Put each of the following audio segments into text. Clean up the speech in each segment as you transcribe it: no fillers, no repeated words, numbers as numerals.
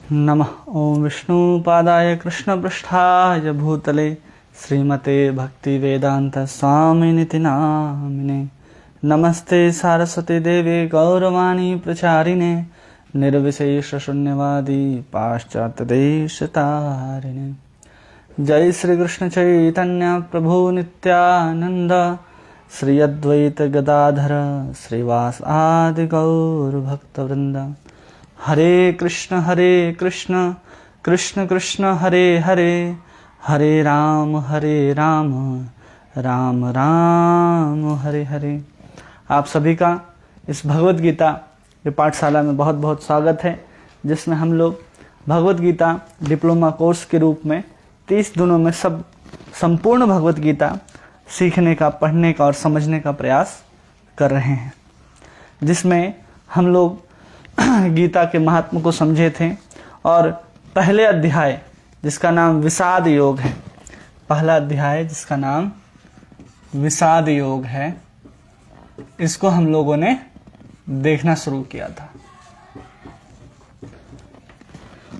नमः ओं विष्णुपादाय कृष्णपृष्ठाय भूतले श्रीमते भक्तिवेदांत स्वामिनिति नामिने। नमस्ते सारस्वती देवी गौरवाणी प्रचारिणे निर्विशेष शून्यवादी पाश्चात्य देशतारिणे। जय श्री कृष्ण चैतन्य प्रभु नित्यानंद श्री अद्वैत गदाधर श्रीवास आदि गौर भक्तवृंद। हरे कृष्ण कृष्ण कृष्ण हरे हरे, हरे राम राम राम हरे हरे। आप सभी का इस भगवत गीता के पाठशाला में बहुत बहुत स्वागत है, जिसमें हम लोग भगवत गीता डिप्लोमा कोर्स के रूप में 30 दिनों में संपूर्ण भगवत गीता सीखने का, पढ़ने का और समझने का प्रयास कर रहे हैं, जिसमें हम लोग गीता के महात्म को समझे थे। और पहले अध्याय जिसका नाम विषाद योग है, पहला अध्याय जिसका नाम विषाद योग है, इसको हम लोगों ने देखना शुरू किया था,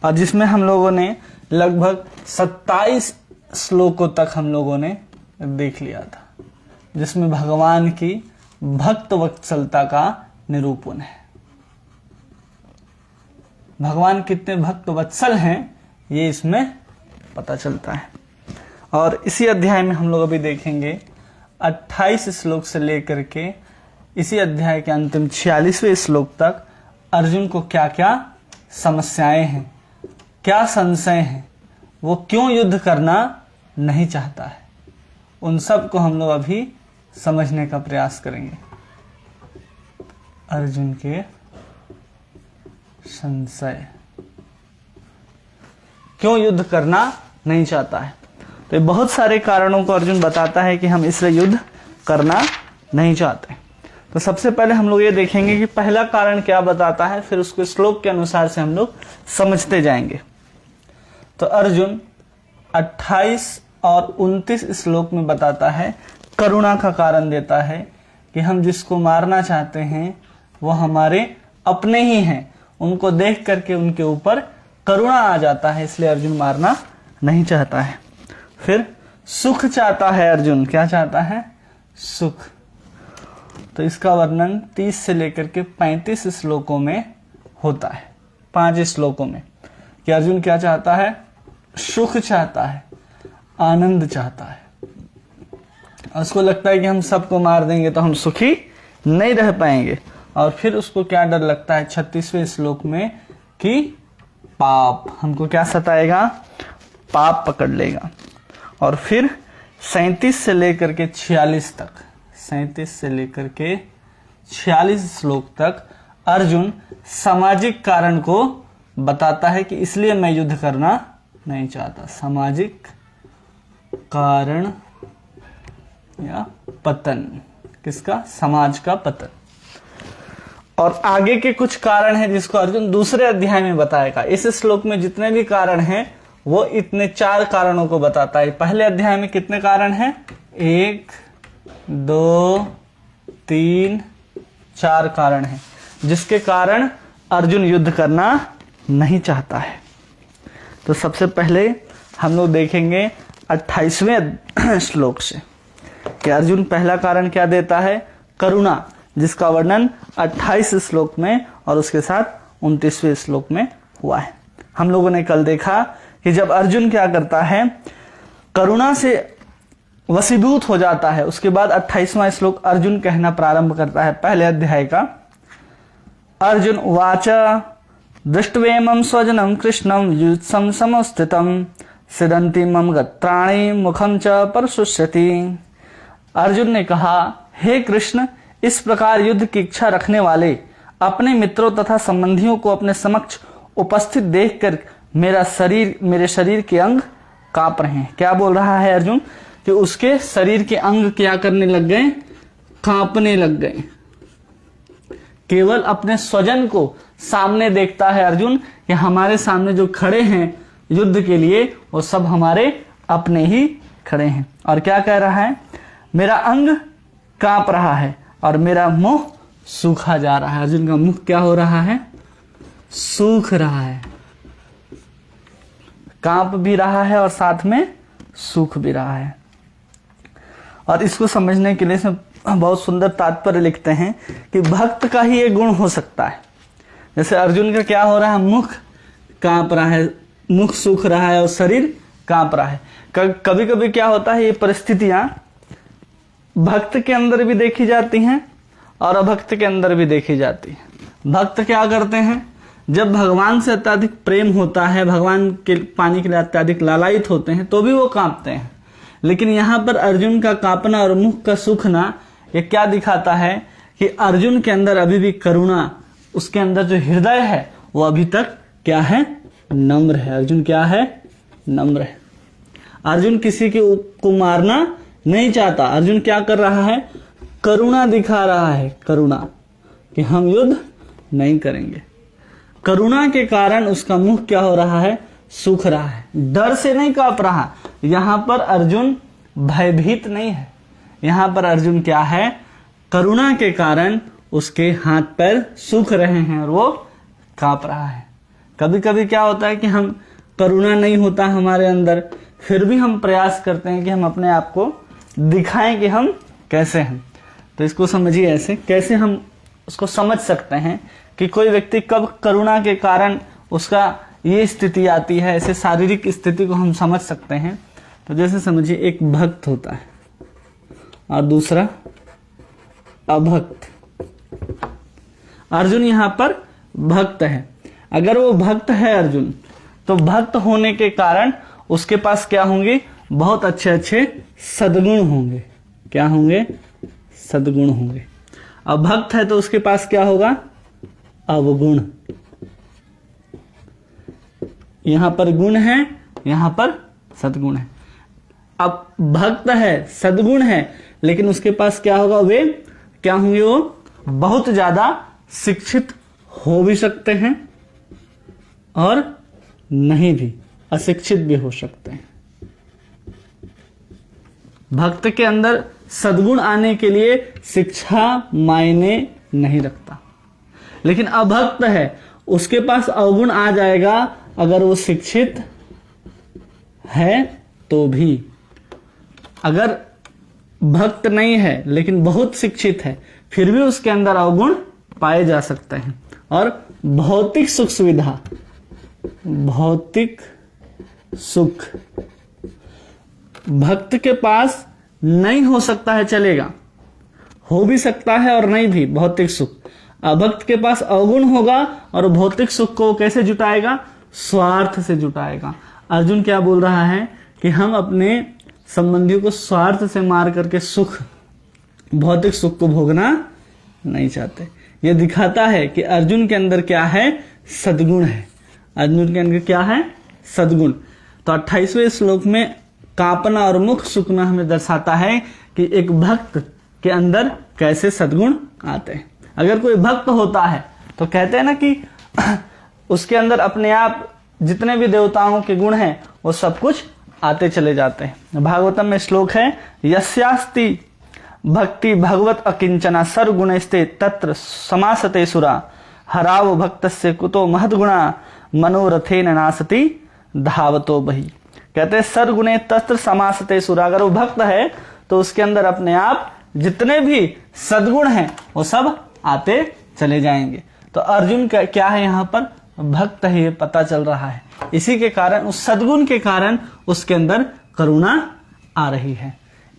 और जिसमें हम लोगों ने लगभग 27 श्लोकों तक हम लोगों ने देख लिया था, जिसमें भगवान की भक्त वत्सलता का निरूपण है। भगवान कितने भक्त वत्सल हैं ये इसमें पता चलता है। और इसी अध्याय में हम लोग अभी देखेंगे 28 श्लोक से लेकर के इसी अध्याय के अंतिम 46वें श्लोक तक अर्जुन को क्या क्या समस्याएं हैं, क्या संशय हैं, वो क्यों युद्ध करना नहीं चाहता है, उन सब को हम लोग अभी समझने का प्रयास करेंगे। अर्जुन के संशय, क्यों युद्ध करना नहीं चाहता है, तो बहुत सारे कारणों को अर्जुन बताता है कि हम इसलिए युद्ध करना नहीं चाहते। तो सबसे पहले हम लोग ये देखेंगे कि पहला कारण क्या बताता है, फिर उसको श्लोक के अनुसार से हम लोग समझते जाएंगे। तो अर्जुन 28 और 29 श्लोक में बताता है, करुणा का कारण देता है कि हम जिसको मारना चाहते हैं वो हमारे अपने ही हैं, उनको देख करके उनके ऊपर करुणा आ जाता है, इसलिए अर्जुन मारना नहीं चाहता है। फिर सुख चाहता है अर्जुन, क्या चाहता है? सुख। तो इसका वर्णन 30 से लेकर के 35 श्लोकों में होता है, 5 श्लोकों में, कि अर्जुन क्या चाहता है? सुख चाहता है, आनंद चाहता है। और उसको लगता है कि हम सबको मार देंगे तो हम सुखी नहीं रह पाएंगे। और फिर उसको क्या डर लगता है 36वें श्लोक में, कि पाप, हमको क्या सताएगा? पाप पकड़ लेगा। और फिर 37 से लेकर के 46 तक, 37 से लेकर के 46 श्लोक तक अर्जुन सामाजिक कारण को बताता है कि इसलिए मैं युद्ध करना नहीं चाहता। सामाजिक कारण या पतन, किसका? समाज का पतन। और आगे के कुछ कारण हैं जिसको अर्जुन दूसरे अध्याय में बताएगा। इस श्लोक में जितने भी कारण हैं वो इतने 4 कारणों को बताता है। पहले अध्याय में कितने कारण हैं? 1 2 3 4 कारण हैं, जिसके कारण अर्जुन युद्ध करना नहीं चाहता है। तो सबसे पहले हम लोग देखेंगे 28वें श्लोक से कि अर्जुन पहला कारण क्या देता है? करुणा, जिसका वर्णन 28 श्लोक में और उसके साथ 29वें श्लोक में हुआ है। हम लोगों ने कल देखा कि जब अर्जुन क्या करता है, करुणा से वशीभूत हो जाता है, उसके बाद 28वां श्लोक अर्जुन कहना प्रारंभ करता है पहले अध्याय का। अर्जुन उवाच दृष्ट्वेमं स्वजनं कृष्णं युत्सं समस्थितं सिदन्ति मम गत्राणि मुखं च परशुष्यति। अर्जुन ने कहा, हे कृष्ण, इस प्रकार युद्ध की इच्छा रखने वाले अपने मित्रों तथा संबंधियों को अपने समक्ष उपस्थित देखकर मेरे शरीर के अंग कांप रहे हैं। क्या बोल रहा है अर्जुन? कि उसके शरीर के अंग क्या करने लग गए? कांपने लग गए। केवल अपने स्वजन को सामने देखता है अर्जुन कि हमारे सामने जो खड़े हैं युद्ध के लिए वो सब हमारे अपने ही खड़े हैं। और क्या कह रहा है? मेरा अंग कांप रहा है और मेरा मुंह सूखा जा रहा है। अर्जुन का मुख क्या हो रहा है? सूख रहा है। कांप भी रहा है और साथ में सूख भी रहा है। और इसको समझने के लिए बहुत सुंदर तात्पर्य लिखते हैं कि भक्त का ही एक गुण हो सकता है। जैसे अर्जुन का क्या हो रहा है, मुख कांप रहा है, मुख सूख रहा है और शरीर कांप रहा है। कभी कभी क्या होता है, ये परिस्थितियां भक्त के अंदर भी देखी जाती हैं और अभक्त के अंदर भी देखी जाती है। भक्त क्या करते हैं, जब भगवान से अत्यधिक प्रेम होता है, भगवान के पाने के लिए अत्यधिक लालायित होते हैं, तो भी वो कांपते हैं। लेकिन यहाँ पर अर्जुन का कांपना और मुख का सूखना ये क्या दिखाता है कि अर्जुन के अंदर अभी भी करुणा, उसके अंदर जो हृदय है वो अभी तक क्या है, नम्र है। अर्जुन क्या है, नम्र है। अर्जुन किसी को मारना नहीं चाहता। अर्जुन क्या कर रहा है, करुणा दिखा रहा है, करुणा कि हम युद्ध नहीं करेंगे। करुणा के कारण उसका मुख क्या हो रहा है, सूख रहा है। डर से नहीं कांप रहा। यहां पर अर्जुन भयभीत नहीं है। यहां पर अर्जुन क्या है, करुणा के कारण उसके हाथ पैर सूख रहे हैं और वो कांप रहा है। कभी कभी क्या होता है कि हम करुणा नहीं होता हमारे अंदर, फिर भी हम प्रयास करते हैं कि हम अपने आप को दिखाएं कि हम कैसे हैं। तो इसको समझिए ऐसे, कैसे हम उसको समझ सकते हैं कि कोई व्यक्ति कब करुणा के कारण उसका ये स्थिति आती है। ऐसे शारीरिक स्थिति को हम समझ सकते हैं। तो जैसे समझिए, एक भक्त होता है और दूसरा अभक्त। अर्जुन यहां पर भक्त है। अगर वो भक्त है अर्जुन, तो भक्त होने के कारण उसके पास क्या होंगे, बहुत अच्छे अच्छे सद्गुण होंगे। क्या होंगे, सद्गुण होंगे। अब भक्त है तो उसके पास क्या होगा, अवगुण। यहां पर गुण है, यहां पर सद्गुण है। अब भक्त है, सद्गुण है, लेकिन उसके पास क्या होगा, वे क्या होंगे, वो बहुत ज्यादा शिक्षित हो भी सकते हैं और नहीं भी, अशिक्षित भी हो सकते हैं। भक्त के अंदर सद्गुण आने के लिए शिक्षा मायने नहीं रखता। लेकिन अभक्त है, उसके पास अवगुण आ जाएगा अगर वो शिक्षित है तो भी। अगर भक्त नहीं है लेकिन बहुत शिक्षित है, फिर भी उसके अंदर अवगुण पाए जा सकते हैं। और भौतिक सुख सुविधा, भौतिक सुख भक्त के पास नहीं हो सकता है, चलेगा, हो भी सकता है और नहीं भी, भौतिक सुख। अभक्त के पास अवगुण होगा और भौतिक सुख को कैसे जुटाएगा, स्वार्थ से जुटाएगा। अर्जुन क्या बोल रहा है कि हम अपने संबंधियों को स्वार्थ से मार करके सुख, भौतिक सुख को भोगना नहीं चाहते। यह दिखाता है कि अर्जुन के अंदर क्या है, सद्गुण है। अर्जुन के अंदर क्या है, सद्गुण। तो 28वें श्लोक में कांपना और मुख सूखना हमें दर्शाता है कि एक भक्त के अंदर कैसे सद्गुण आते हैं। अगर कोई भक्त होता है तो कहते हैं ना कि उसके अंदर अपने आप जितने भी देवताओं के गुण हैं वो सब कुछ आते चले जाते हैं। भागवतम में श्लोक है, यस्यास्ति भक्ति भगवत अकिंचना सर्वगुणस्ते तत्र समासते सुरा हराव भक्तस्य कुतो महद्गुणा मनोरथेन नासति धावतो बहि। कहते हैं सर्वगुणे तत्र समासते सुरा। अगर वो भक्त है तो उसके अंदर अपने आप जितने भी सद्गुण हैं वो सब आते चले जाएंगे। तो अर्जुन का क्या है, यहाँ पर भक्त है, ये पता चल रहा है। इसी के कारण, उस सद्गुण के कारण उसके अंदर करुणा आ रही है।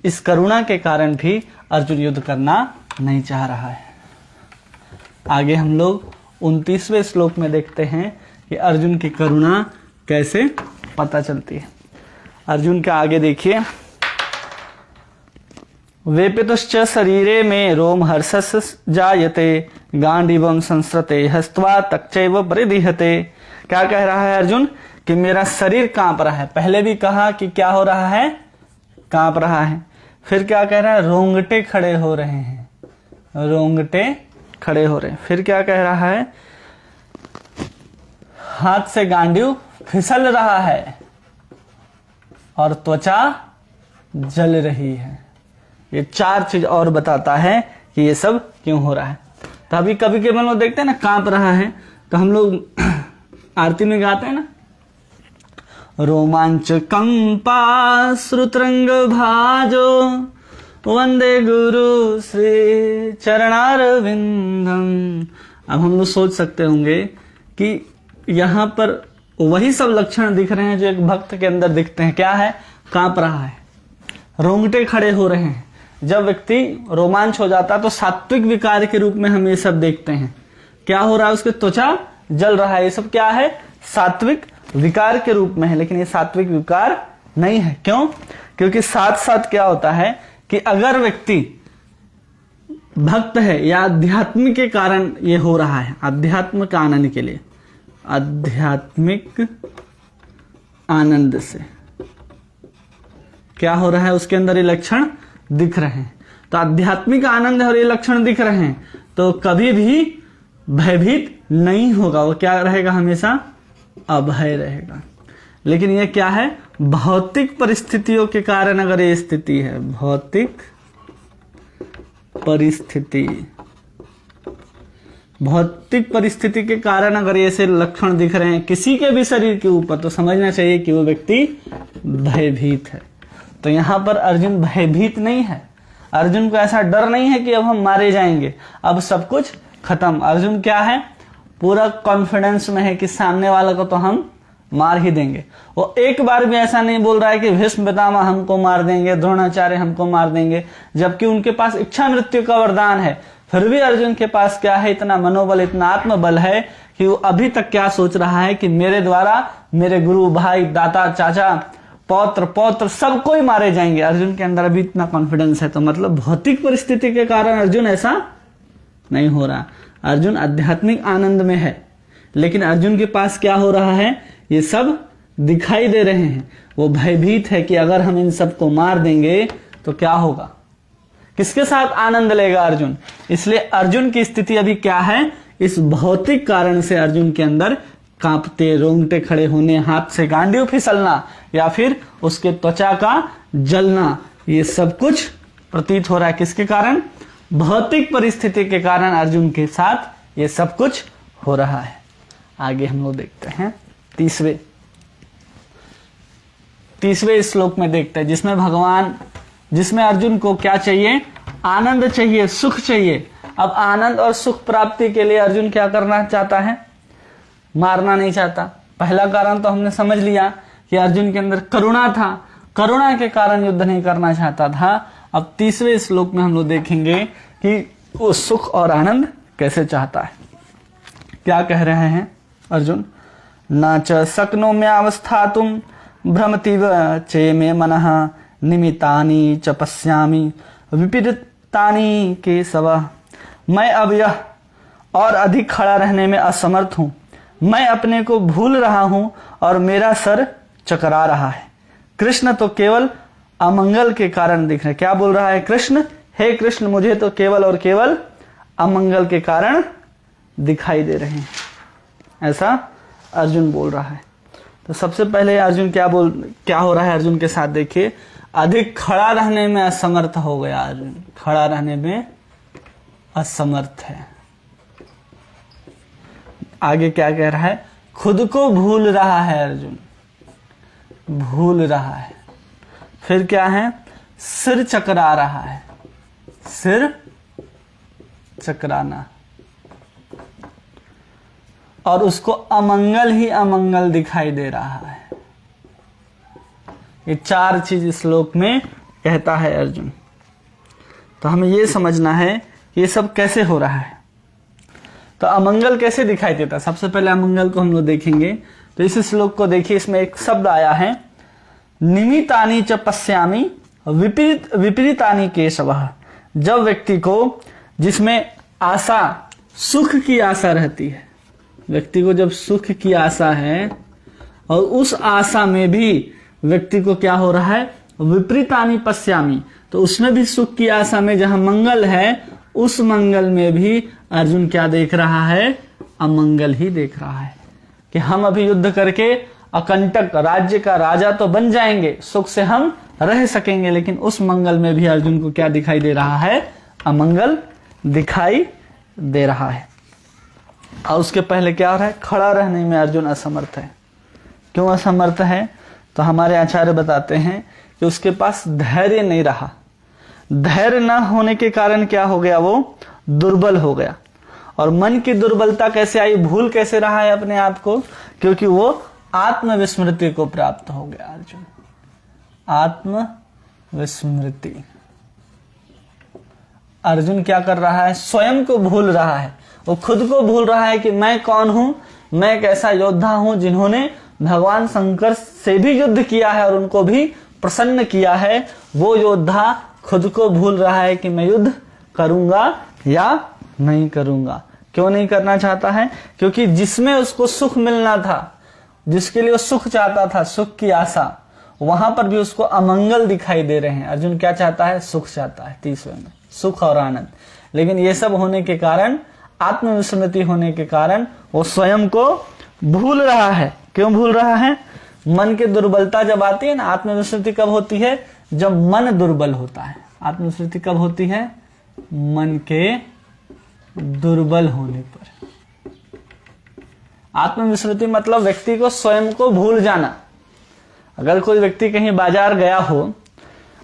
इस करुणा के कारण भी अर्जुन युद्ध करना नहीं चाह रहा है। आगे हम लोग 29वें श्लोक में देखते हैं कि अर्जुन की करुणा कैसे पता चलती है। अर्जुन के आगे देखिए, वेपितुश्च शरीरे में रोम हर्षस जायते गांडीवम संस्रते हस्त्वा तक्चैव परिदीहते। क्या कह रहा है अर्जुन कि मेरा शरीर कांप रहा है। पहले भी कहा कि क्या हो रहा है, कांप रहा है। फिर क्या कह रहा है, रोंगटे खड़े हो रहे हैं, रोंगटे खड़े हो रहे हैं। फिर क्या कह रहा है, हाथ से गांडीव फिसल रहा है और त्वचा जल रही है। ये 4 चीज और बताता है कि ये सब क्यों हो रहा है। तो अभी कभी कभी हम लोग देखते हैं ना, कांप रहा है, तो हम लोग आरती में गाते हैं ना, रोमांच कंपा श्रुतरंग भाजो वंदे गुरु श्री चरणारविंदम। अब हम लोग सोच सकते होंगे कि यहाँ पर वही सब लक्षण दिख रहे हैं जो एक भक्त के अंदर दिखते हैं। क्या है? कांप रहा है, रोंगटे खड़े हो रहे हैं। जब व्यक्ति रोमांच हो जाता है तो सात्विक विकार के रूप में हम ये सब देखते हैं। क्या हो रहा है? उसकी त्वचा जल रहा है। ये सब क्या है? सात्विक विकार के रूप में है, लेकिन ये सात्विक विकार नहीं है। क्यों? क्योंकि साथ साथ क्या होता है कि अगर व्यक्ति भक्त है या अध्यात्म के कारण ये हो रहा है, अध्यात्म का आनंद के लिए, आध्यात्मिक आनंद से क्या हो रहा है, उसके अंदर ये लक्षण दिख रहे हैं। तो आध्यात्मिक आनंद है और ये लक्षण दिख रहे हैं तो कभी भी भयभीत नहीं होगा। वो क्या रहेगा? हमेशा अभय रहेगा। लेकिन ये क्या है? भौतिक परिस्थितियों के कारण अगर ये स्थिति है, भौतिक परिस्थिति के कारण अगर ऐसे लक्षण दिख रहे हैं किसी के भी शरीर के ऊपर, तो समझना चाहिए कि वो व्यक्ति भयभीत है। तो यहां पर अर्जुन भयभीत नहीं है। अर्जुन को ऐसा डर नहीं है कि अब हम मारे जाएंगे, अब सब कुछ खत्म। अर्जुन क्या है? पूरा कॉन्फिडेंस में है कि सामने वाला को तो हम मार ही देंगे। वो एक बार भी ऐसा नहीं बोल रहा है कि भीष्म पितामह हमको मार देंगे, द्रोणाचार्य हमको मार देंगे, जबकि उनके पास इच्छा मृत्यु का वरदान है। फिर भी अर्जुन के पास क्या है? इतना मनोबल, इतना आत्मबल है कि वो अभी तक क्या सोच रहा है कि मेरे द्वारा मेरे गुरु, भाई, दाता, चाचा, पौत्र, पौत्र सब कोई मारे जाएंगे। अर्जुन के अंदर अभी इतना कॉन्फिडेंस है। तो मतलब भौतिक परिस्थिति के कारण अर्जुन ऐसा नहीं हो रहा। अर्जुन आध्यात्मिक आनंद में है, लेकिन अर्जुन के पास क्या हो रहा है? ये सब दिखाई दे रहे हैं। वो भयभीत है कि अगर हम इन सबको मार देंगे तो क्या होगा। किसके साथ आनंद लेगा अर्जुन? इसलिए अर्जुन की स्थिति अभी क्या है? इस भौतिक कारण से अर्जुन के अंदर कांपते, रोंगटे खड़े होने, हाथ से गांडीव फिसलना या फिर उसके त्वचा का जलना, ये सब कुछ प्रतीत हो रहा है। किसके कारण? भौतिक परिस्थिति के कारण अर्जुन के साथ ये सब कुछ हो रहा है। आगे हम लोग देखते हैं तीसरे श्लोक में देखते हैं, जिसमें अर्जुन को क्या चाहिए? आनंद चाहिए, सुख चाहिए। अब आनंद और सुख प्राप्ति के लिए अर्जुन क्या करना चाहता है? मारना नहीं चाहता। पहला कारण तो हमने समझ लिया कि अर्जुन के अंदर करुणा था, करुणा के कारण युद्ध नहीं करना चाहता था। अब तीसरे श्लोक में हम लोग देखेंगे कि वो सुख और आनंद कैसे चाहता है। क्या कह रहे हैं अर्जुन? न च शक्नोम्यावस्थातुं भ्रमतीव चे मे मनः निमितानि च पश्यामि विपरीतानि केशव। मैं अब यह और अधिक खड़ा रहने में असमर्थ हूं। मैं अपने को भूल रहा हूं और मेरा सर चकरा रहा है। कृष्ण तो केवल अमंगल के कारण दिख रहे। क्या बोल रहा है कृष्ण? हे कृष्ण, मुझे तो केवल और केवल अमंगल के कारण दिखाई दे रहे हैं। ऐसा अर्जुन बोल रहा है। तो सबसे पहले अर्जुन क्या हो रहा है अर्जुन के साथ? देखिए, अधिक खड़ा रहने में असमर्थ हो गया अर्जुन। खड़ा रहने में असमर्थ है। आगे क्या कह रहा है? खुद को भूल रहा है अर्जुन, भूल रहा है। फिर क्या है? सिर चकरा रहा है, सिर चकराना, और उसको अमंगल ही अमंगल दिखाई दे रहा है। ये चार चीज इस श्लोक में कहता है अर्जुन। तो हमें ये समझना है कि ये सब कैसे हो रहा है। तो अमंगल कैसे दिखाई देता है? सबसे पहले अमंगल को हम लोग देखेंगे। तो इस श्लोक को देखिए, इसमें एक शब्द आया है निमितानि च पश्यामि विपरीतानि केशवः। जब व्यक्ति को, जिसमें आशा, सुख की आशा रहती है, व्यक्ति को जब सुख की आशा है और उस आशा में भी व्यक्ति को क्या हो रहा है? विपरीतानि पश्यामि। तो उसमें भी सुख की आशा में जहां मंगल है, उस मंगल में भी अर्जुन क्या देख रहा है? अमंगल ही देख रहा है कि हम अभी युद्ध करके अकंटक राज्य का राजा तो बन जाएंगे, सुख से हम रह सकेंगे, लेकिन उस मंगल में भी अर्जुन को क्या दिखाई दे रहा है? अमंगल दिखाई दे रहा है। और उसके पहले क्या हो रहा है? खड़ा रहने में अर्जुन असमर्थ है। क्यों असमर्थ है? तो हमारे आचार्य बताते हैं कि उसके पास धैर्य नहीं रहा। धैर्य न होने के कारण क्या हो गया, वो दुर्बल हो गया। और मन की दुर्बलता कैसे आई, भूल कैसे रहा है अपने आप को, क्योंकि वो आत्मविस्मृति को प्राप्त हो गया। अर्जुन, आत्मविस्मृति, अर्जुन क्या कर रहा है, स्वयं को भूल रहा है। वो खुद को भूल रहा है कि मैं कौन हूं, मैं एक ऐसा योद्धा हूं जिन्होंने भगवान शंकर से भी युद्ध किया है और उनको भी प्रसन्न किया है। वो योद्धा खुद को भूल रहा है कि मैं युद्ध करूंगा या नहीं करूंगा। क्यों नहीं करना चाहता है, क्योंकि जिसमें उसको सुख मिलना था, जिसके लिए वो सुख चाहता था, सुख की आशा, वहां पर भी उसको अमंगल दिखाई दे रहे हैं। अर्जुन क्या चाहता है, सुख चाहता है, 30वें में सुख और आनंद। लेकिन ये सब होने के कारण, आत्मविस्मृति होने के कारण वो स्वयं को भूल रहा है। क्यों भूल रहा है, मन की दुर्बलता जब आती है ना, आत्मविस्मृति कब होती है, जब मन दुर्बल होता है। आत्मविस्मृति कब होती है, मन के दुर्बल होने पर। आत्मविस्मृति मतलब व्यक्ति को स्वयं को भूल जाना। अगर कोई व्यक्ति कहीं बाजार गया हो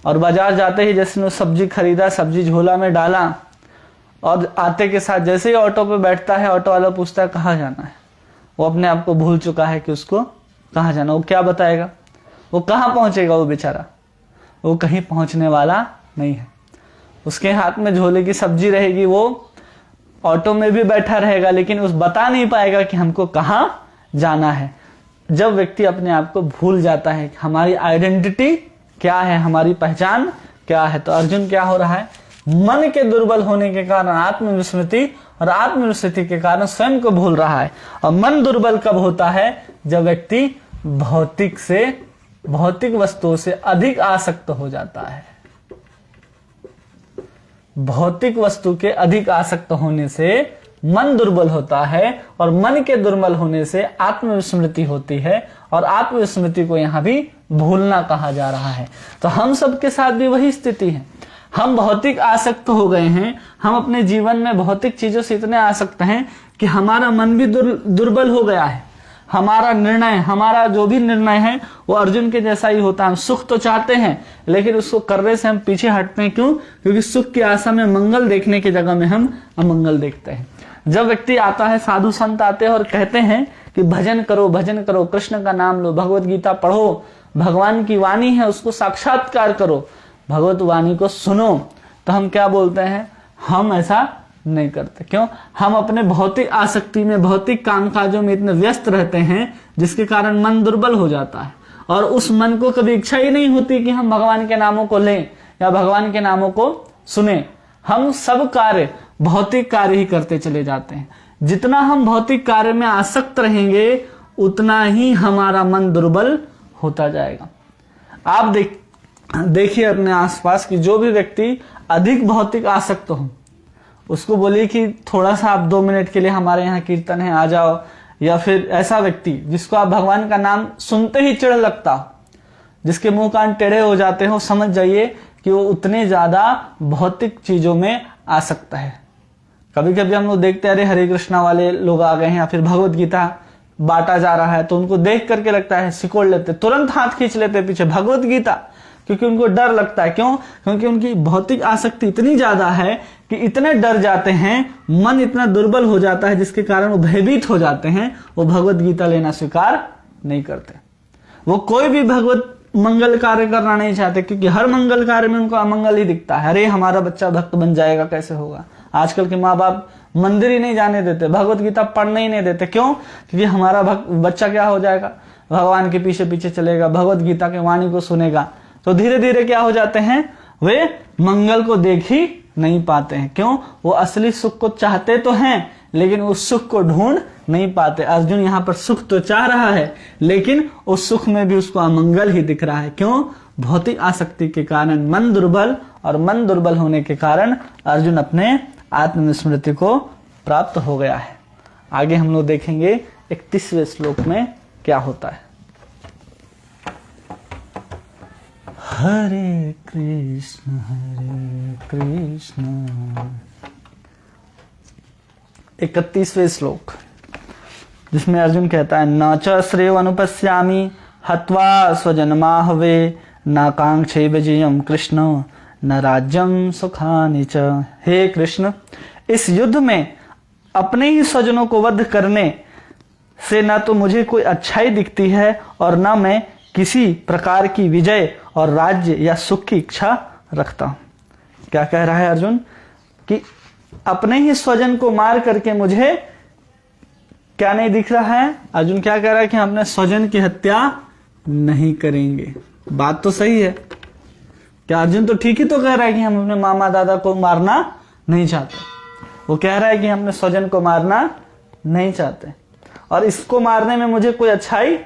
और बाजार जाते ही जैसे वो सब्जी खरीदा, सब्जी झोला में डाला और आते के साथ जैसे ही ऑटो पे बैठता है, ऑटो वाला पूछता है कहाँ जाना है, वो अपने आप को भूल चुका है कि उसको कहाँ जाना। वो क्या बताएगा, वो कहाँ पहुंचेगा, वो बेचारा वो कहीं पहुंचने वाला नहीं है। उसके हाथ में झोले की सब्जी रहेगी, वो ऑटो में भी बैठा रहेगा, लेकिन उस बता नहीं पाएगा कि हमको कहाँ जाना है। जब व्यक्ति अपने आप को भूल जाता है कि हमारी आइडेंटिटी क्या है, हमारी पहचान क्या है, तो अर्जुन क्या हो रहा है, मन के दुर्बल होने के कारण आत्मविस्मृति, और आत्मविस्मृति के कारण स्वयं को भूल रहा है। और मन दुर्बल कब होता है, जब व्यक्ति भौतिक वस्तुओं से अधिक आसक्त हो जाता है। भौतिक वस्तु के अधिक आसक्त होने से मन दुर्बल होता है, और मन के दुर्बल होने से आत्मविस्मृति होती है, और आत्मविस्मृति को यहां भी भूलना कहा जा रहा है। तो हम सबके साथ भी वही स्थिति है। हम भौतिक आसक्त हो गए हैं, हम अपने जीवन में भौतिक चीजों से इतने आसक्त हैं कि हमारा मन भी दुर्बल हो गया है। हमारा निर्णय, हमारा जो भी निर्णय है वो अर्जुन के जैसा ही होता है। हम सुख तो चाहते हैं, लेकिन उसको करने से हम पीछे हटते हैं। क्यों, क्योंकि सुख की आशा में मंगल देखने की जगह में हम अमंगल देखते हैं। जब व्यक्ति आता है, साधु संत आते हैं और कहते हैं कि भजन करो, भजन करो, कृष्ण का नाम लो, भगवत गीता पढ़ो, भगवान की वाणी है उसको साक्षात्कार करो, भगवत वाणी को सुनो, तो हम क्या बोलते हैं, हम ऐसा नहीं करते। क्यों, हम अपने भौतिक आसक्ति में, भौतिक कामकाजों में इतने व्यस्त रहते हैं, जिसके कारण मन दुर्बल हो जाता है। और उस मन को कभी इच्छा ही नहीं होती कि हम भगवान के नामों को लें या भगवान के नामों को सुने। हम सब कार्य, भौतिक कार्य ही करते चले जाते हैं। जितना हम भौतिक कार्य में आसक्त रहेंगे, उतना ही हमारा मन दुर्बल होता जाएगा। आप देखिए अपने आसपास कि जो भी व्यक्ति अधिक भौतिक आसक्त हो, उसको बोलिए कि थोड़ा सा आप 2 मिनट के लिए हमारे यहाँ कीर्तन है, आ जाओ। या फिर ऐसा व्यक्ति जिसको आप भगवान का नाम सुनते ही चिढ़ लगता हो, जिसके मुंह कान टेढ़े हो जाते हो, समझ जाइए कि वो उतने ज्यादा भौतिक चीजों में आसक्त है। कभी कभी हम लोग देखते हैं, अरे हरे कृष्णा वाले लोग आ गए हैं, या फिर भगवत गीता बांटा जा रहा है, तो उनको देख करके लगता है, सिकोड़ लेते, तुरंत हाथ खींच लेते पीछे भगवत गीता, क्योंकि उनको डर लगता है। क्यों, क्योंकि उनकी भौतिक आसक्ति इतनी ज्यादा है कि इतने डर जाते हैं, मन इतना दुर्बल हो जाता है, जिसके कारण वो भयभीत हो जाते हैं, वो भगवत गीता लेना स्वीकार नहीं करते। वो कोई भी भगवत मंगल कार्य करना नहीं चाहते, क्योंकि हर मंगल कार्य में उनको अमंगल ही दिखता है। अरे हमारा बच्चा भक्त बन जाएगा, कैसे होगा। आजकल के माँ बाप मंदिर ही नहीं जाने देते, भगवत गीता पढ़ने ही नहीं देते। क्यों, क्योंकि हमारा बच्चा क्या हो जाएगा, भगवान के पीछे पीछे चलेगा, भगवत गीता के वाणी को सुनेगा, तो धीरे धीरे क्या हो जाते हैं, वे मंगल को देख ही नहीं पाते हैं। क्यों, वो असली सुख को चाहते तो हैं, लेकिन उस सुख को ढूंढ नहीं पाते। अर्जुन यहाँ पर सुख तो चाह रहा है, लेकिन उस सुख में भी उसको अमंगल ही दिख रहा है। क्यों, भौतिक आसक्ति के कारण मन दुर्बल, और मन दुर्बल होने के कारण अर्जुन अपने आत्मविस्मृति को प्राप्त हो गया है। आगे हम लोग देखेंगे 31वें श्लोक में क्या होता है। हरे कृष्ण 31वें श्लोक, जिसमें अर्जुन कहता है, न च श्रेयो अनुपश्यामि हत्वा स्वजन्माहवे नाकांक्षे विजयम कृष्ण न राज्यम सुखानि च। हे कृष्ण, इस युद्ध में अपने ही स्वजनों को वध करने से न तो मुझे कोई अच्छाई दिखती है और न मैं किसी प्रकार की विजय और राज्य या सुख की इच्छा रखता हूं। क्या कह रहा है अर्जुन कि अपने ही स्वजन को मार करके मुझे क्या नहीं दिख रहा है। अर्जुन क्या कह रहा है कि हम अपने स्वजन की हत्या नहीं करेंगे। बात तो सही है। क्या अर्जुन तो ठीक ही तो कह रहा है कि हम अपने मामा दादा को मारना नहीं चाहते। वो कह रहा है कि हम अपने स्वजन को मारना नहीं चाहते और इसको मारने में मुझे कोई अच्छाई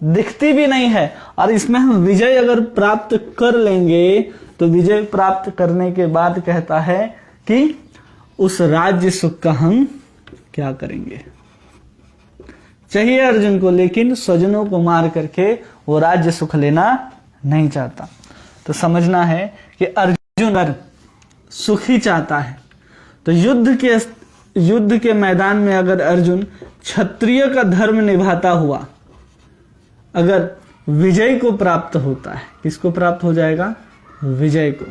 दिखती भी नहीं है, और इसमें हम विजय अगर प्राप्त कर लेंगे तो विजय प्राप्त करने के बाद कहता है कि उस राज्य सुख का हम क्या करेंगे। चाहिए अर्जुन को, लेकिन स्वजनों को मार करके वो राज्य सुख लेना नहीं चाहता। तो समझना है कि अर्जुन अगर सुख ही चाहता है तो युद्ध के मैदान में अगर अर्जुन क्षत्रिय का धर्म निभाता हुआ अगर विजय को प्राप्त होता है, किसको प्राप्त हो जाएगा? विजय को।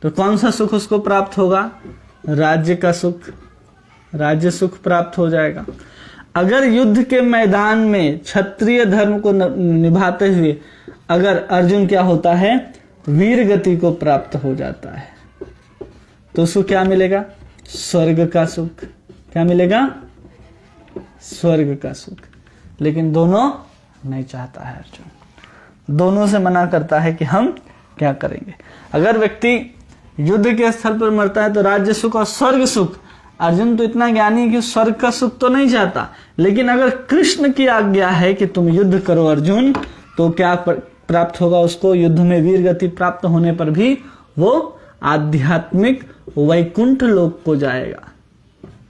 तो कौन सा सुख उसको प्राप्त होगा? राज्य का सुख, राज्य सुख प्राप्त हो जाएगा। अगर युद्ध के मैदान में क्षत्रिय धर्म को निभाते हुए अगर अर्जुन क्या होता है? वीर गति को प्राप्त हो जाता है, तो उसको क्या मिलेगा? स्वर्ग का सुख। क्या मिलेगा? स्वर्ग का सुख। लेकिन दोनों नहीं चाहता है अर्जुन, दोनों से मना करता है कि हम क्या करेंगे। अगर व्यक्ति युद्ध के स्थल पर मरता है तो राज्य सुख और स्वर्ग सुख, अर्जुन तो इतना ज्ञानी है कि स्वर्ग का सुख तो नहीं चाहता, लेकिन अगर कृष्ण की आज्ञा है कि तुम युद्ध करो अर्जुन, तो क्या प्राप्त होगा उसको? युद्ध में वीर गति प्राप्त होने पर भी वो आध्यात्मिक वैकुंठ लोक को जाएगा।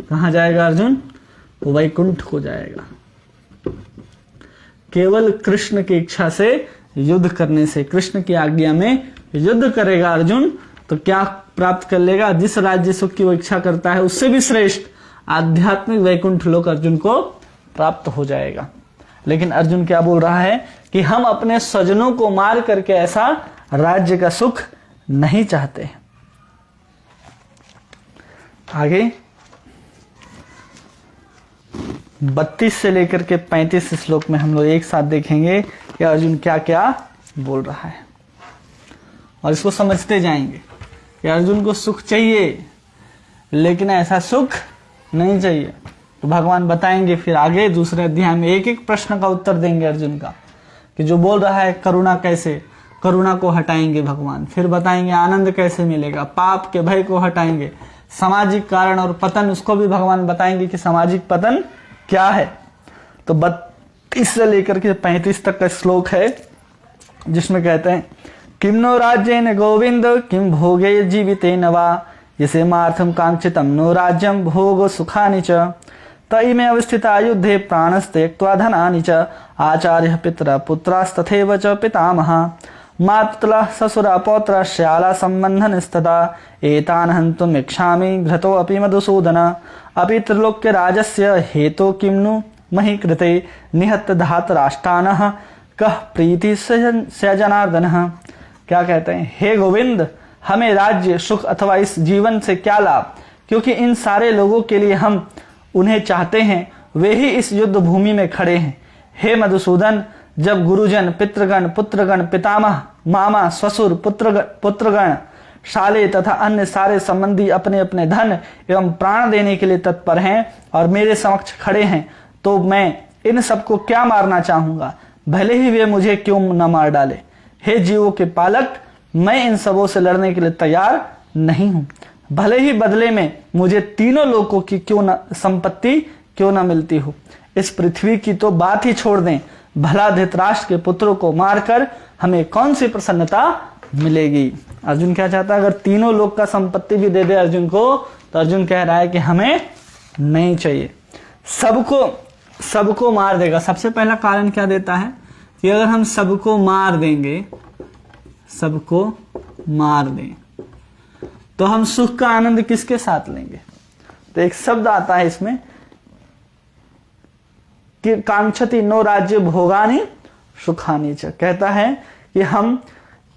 कहां जाएगा अर्जुन? वैकुंठ को जाएगा। केवल कृष्ण की इच्छा से युद्ध करने से, कृष्ण की आज्ञा में युद्ध करेगा अर्जुन तो क्या प्राप्त कर लेगा? जिस राज्य सुख की वो इच्छा करता है उससे भी श्रेष्ठ आध्यात्मिक वैकुंठ लोक अर्जुन को प्राप्त हो जाएगा। लेकिन अर्जुन क्या बोल रहा है कि हम अपने स्वजनों को मार करके ऐसा राज्य का सुख नहीं चाहते। आगे 32 से लेकर के 35 श्लोक में हम लोग एक साथ देखेंगे कि अर्जुन क्या क्या बोल रहा है और इसको समझते जाएंगे कि अर्जुन को सुख चाहिए लेकिन ऐसा सुख नहीं चाहिए। तो भगवान बताएंगे फिर आगे दूसरे अध्याय में एक एक प्रश्न का उत्तर देंगे अर्जुन का, कि जो बोल रहा है करुणा कैसे, करुणा को हटाएंगे भगवान। फिर बताएंगे आनंद कैसे मिलेगा, पाप के भय को हटाएंगे। सामाजिक कारण और पतन, उसको भी भगवान बताएंगे कि सामाजिक पतन क्या है। तो 32 से लेकर के 35 तक का श्लोक है जिसमें कहते हैं किम नो राज्येन गोविंद किम भोगे जीवितेन वा यसे मार्थम कांक्षितम नो राज्यम भोगो सुखानि च तइमे अवस्थिता युद्धे प्राणस्त्यक्त्वा धनानि च आचार्य पितरा पुत्रास्तथैव च पितामहा मातुलः ससुरा पौत्र श्याला संबन्धनस्तदा एतान् हन्तुम् इच्छामि घ्रतो अपि मधुसूदन अपि त्रिलोक्य राजस्य हेतो किं नु महि कृते निहत धातराष्टानः कः प्रीति स जनार्दनः। क्या कहते हैं? हे गोविंद, हमें राज्य सुख अथवा इस जीवन से क्या लाभ, क्योंकि इन सारे लोगों के लिए हम उन्हें चाहते हैं, वे ही इस युद्ध भूमि में खड़े हैं। हे मधुसूदन, जब गुरुजन, पितृगण, पुत्रगण, पितामह, मामा, ससुर, पुत्रगण, शाले तथा अन्य सारे संबंधी अपने अपने धन एवं प्राण देने के लिए तत्पर हैं और मेरे समक्ष खड़े हैं, तो मैं इन सबको क्या मारना चाहूंगा, भले ही वे मुझे क्यों न मार डाले। हे जीवों के पालक, मैं इन सबों से लड़ने के लिए तैयार नहीं हूं, भले ही बदले में मुझे तीनों लोगों की क्यों न संपत्ति क्यों न मिलती हो। इस पृथ्वी की तो बात ही छोड़ दें, भला धृतराष्ट्र के पुत्रों को मारकर हमें कौन सी प्रसन्नता मिलेगी। अर्जुन क्या चाहता है? अगर तीनों लोग का संपत्ति भी दे दे अर्जुन को, तो अर्जुन कह रहा है कि हमें नहीं चाहिए, सबको मार देगा। सबसे पहला कारण क्या देता है कि अगर हम सबको मार देंगे, सबको मार दें, तो हम सुख का आनंद किसके साथ लेंगे। तो एक शब्द आता है इसमें कि कांक्षति नो राज्य भोगानि सुखानी च, कहता है कि हम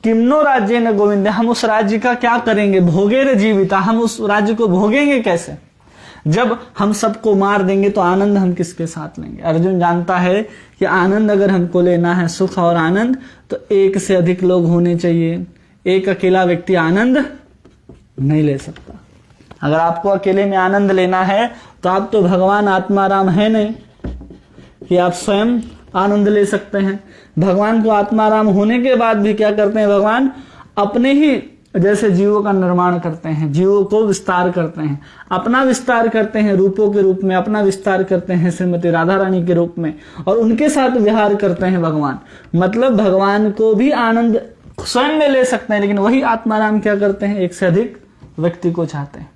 किम्नो राज्य न गोविंद, हम उस राज्य का क्या करेंगे, भोगे रे जीविता, हम उस राज्य को भोगेंगे कैसे, जब हम सबको मार देंगे तो आनंद हम किसके साथ लेंगे। अर्जुन जानता है कि आनंद अगर हमको लेना है, सुख और आनंद, तो एक से अधिक लोग होने चाहिए, एक अकेला व्यक्ति आनंद नहीं ले सकता। अगर आपको अकेले में आनंद लेना है तो आप तो भगवान आत्माराम है नहीं कि आप स्वयं आनंद ले सकते हैं। भगवान को आत्माराम होने के बाद भी क्या करते हैं, भगवान अपने ही जैसे जीवों का निर्माण करते हैं, जीवों को विस्तार करते हैं, अपना विस्तार करते हैं रूपों के रूप में, अपना विस्तार करते हैं श्रीमती राधा रानी के रूप में, और उनके साथ विहार करते हैं भगवान। मतलब भगवान को भी आनंद स्वयं में ले सकते हैं, लेकिन वही आत्माराम क्या करते हैं, एक से अधिक व्यक्ति को चाहते हैं।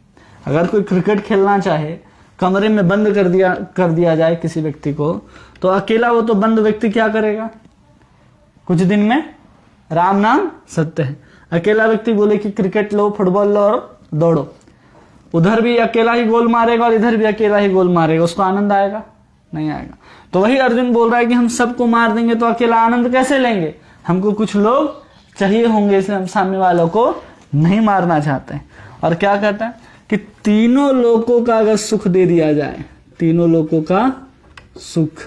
अगर कोई क्रिकेट खेलना चाहे, कमरे में बंद कर दिया जाए किसी व्यक्ति को, तो अकेला वो तो बंद व्यक्ति क्या करेगा, कुछ दिन में राम नाम सत्य है। अकेला व्यक्ति बोले कि क्रिकेट लो, फुटबॉल लो और दौड़ो, उधर भी अकेला ही गोल मारेगा और इधर भी अकेला ही गोल मारेगा, उसको आनंद आएगा, नहीं आएगा। तो वही अर्जुन बोल रहा है कि हम सबको मार देंगे तो अकेला आनंद कैसे लेंगे, हमको कुछ लोग चाहिए होंगे, इसलिए हम सामने वालों को नहीं मारना चाहते हैं। और क्या कहता है कि तीनों लोगों का अगर सुख दे दिया जाए, तीनों लोगों का सुख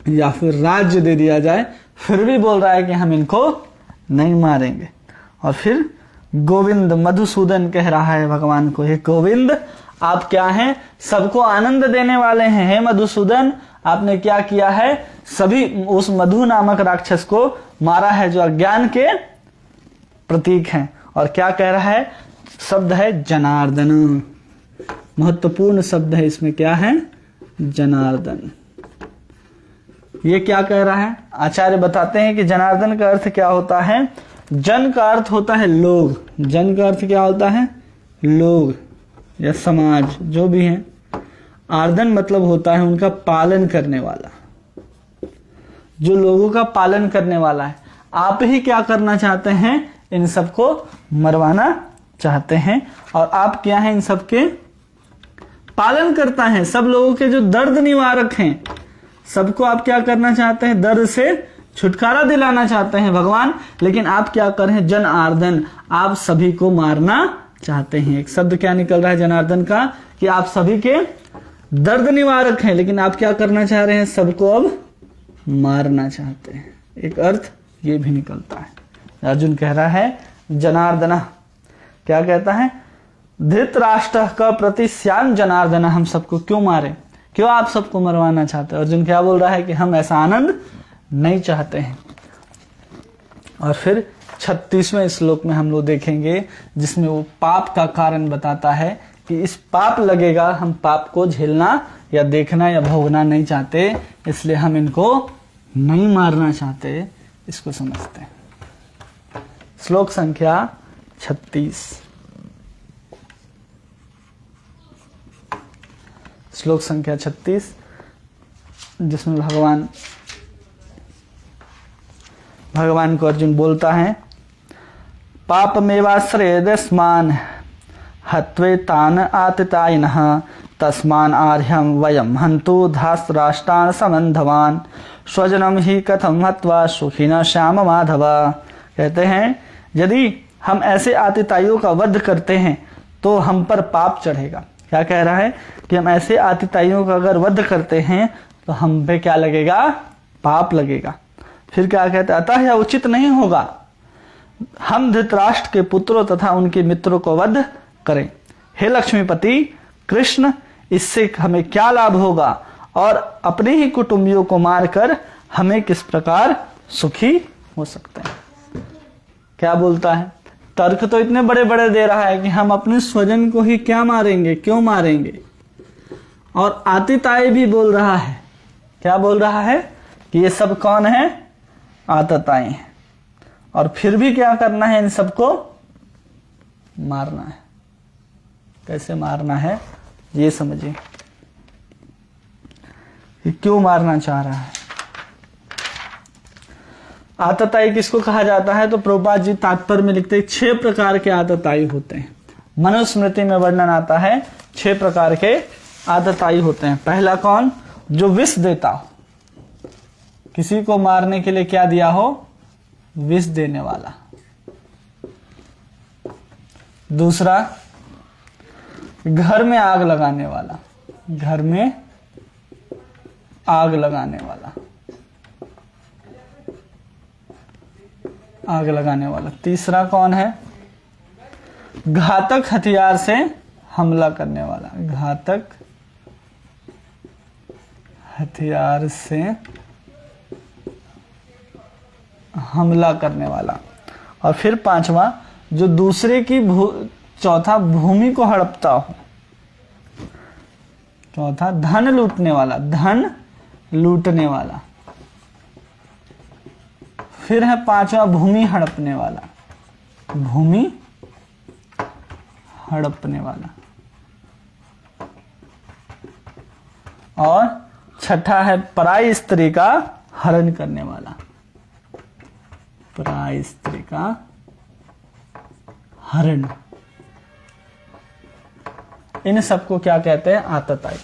या फिर राज्य दे दिया जाए, फिर भी बोल रहा है कि हम इनको नहीं मारेंगे। और फिर गोविंद मधुसूदन कह रहा है भगवान को, हे गोविंद आप क्या हैं, सबको आनंद देने वाले हैं। हे मधुसूदन, आपने क्या किया है, सभी उस मधु नामक राक्षस को मारा है जो अज्ञान के प्रतीक हैं। और क्या कह रहा है, शब्द है जनार्दन, महत्वपूर्ण शब्द है इसमें, क्या है, जनार्दन। ये क्या कह रहा है, आचार्य बताते हैं कि जनार्दन का अर्थ क्या होता है, जन का अर्थ होता है लोग, जन का अर्थ क्या होता है, लोग या समाज जो भी है, आर्दन मतलब होता है उनका पालन करने वाला, जो लोगों का पालन करने वाला है। आप ही क्या करना चाहते हैं, इन सबको मरवाना चाहते हैं, और आप क्या हैं, इन सबके पालन करता है, सब लोगों के जो दर्द निवारक हैं, सबको आप क्या करना चाहते हैं, दर्द से छुटकारा दिलाना चाहते हैं भगवान। लेकिन आप क्या कर रहे हैं, जन आर्दन, आप सभी को मारना चाहते हैं। एक शब्द क्या निकल रहा है जनार्दन का, कि आप सभी के दर्द निवारक हैं, लेकिन आप क्या करना चाह रहे हैं, सबको अब मारना चाहते हैं। एक अर्थ ये भी निकलता है। अर्जुन कह रहा है जनार्दन, क्या कहता है, धृतराष्ट्र का प्रति श्याम जनार्दन, हम सबको क्यों मारे, क्यों आप सबको मरवाना चाहते हैं। अर्जुन क्या बोल रहा है कि हम ऐसा आनंद नहीं चाहते हैं। और फिर 36वें श्लोक में हम लोग देखेंगे, जिसमें वो पाप का कारण बताता है कि इस पाप लगेगा, हम पाप को झेलना या देखना या भोगना नहीं चाहते, इसलिए हम इनको नहीं मारना चाहते, इसको समझते हैं। श्लोक संख्या 36, श्लोक संख्या 36, जिसमें भगवान को अर्जुन बोलता है, पाप मेवाश्रयेदस्मान् हत्वेतान आतितायिनः तस्मान् आर्ह्यं वयं हन्तु धास्राष्ट्रान् समन्धवान् स्वजनम ही कथम हत्वा सुखिनः श्याम माधव। कहते हैं यदि हम ऐसे आतिताइयों का वध करते हैं तो हम पर पाप चढ़ेगा। क्या कह रहा है कि हम ऐसे आतिताइयों का अगर वध करते हैं तो हम पे क्या लगेगा, पाप लगेगा। फिर क्या कहते हैं, अतः यह उचित नहीं होगा हम धृतराष्ट्र के पुत्रों तथा उनके मित्रों को वध करें। हे लक्ष्मीपति कृष्ण, इससे हमें क्या लाभ होगा और अपने ही कुटुंबियों को मारकर हमें किस प्रकार सुखी हो सकते हैं। क्या बोलता है, तर्क तो इतने बड़े बड़े दे रहा है कि हम अपने स्वजन को ही क्या मारेंगे, क्यों मारेंगे। और आतिताई भी बोल रहा है, क्या बोल रहा है कि ये सब कौन है, आतिताई हैं, और फिर भी क्या करना है, इन सबको मारना है। कैसे मारना है ये समझिए, कि क्यों मारना चाह रहा है। आतताई किसको कहा जाता है, तो प्रभुपाद जी तात्पर्य में लिखते हैं 6 प्रकार के आतताई होते हैं। मनुस्मृति में वर्णन आता है 6 प्रकार के आतताई होते हैं। पहला कौन, जो विष देता हो, किसी को मारने के लिए क्या दिया हो, विष देने वाला। दूसरा, घर में आग लगाने वाला, घर में आग लगाने वाला, आग लगाने वाला। तीसरा कौन है, घातक हथियार से हमला करने वाला, घातक हथियार से हमला करने वाला। और फिर पांचवा, जो दूसरे की चौथा, भूमि को हड़पता हो। चौथा, धन लूटने वाला, धन लूटने वाला। फिर है पांचवा, भूमि हड़पने वाला, भूमि हड़पने वाला। और छठा है पराई स्त्री का हरण करने वाला, पराई स्त्री का हरण। इन सबको क्या कहते हैं, आतताई।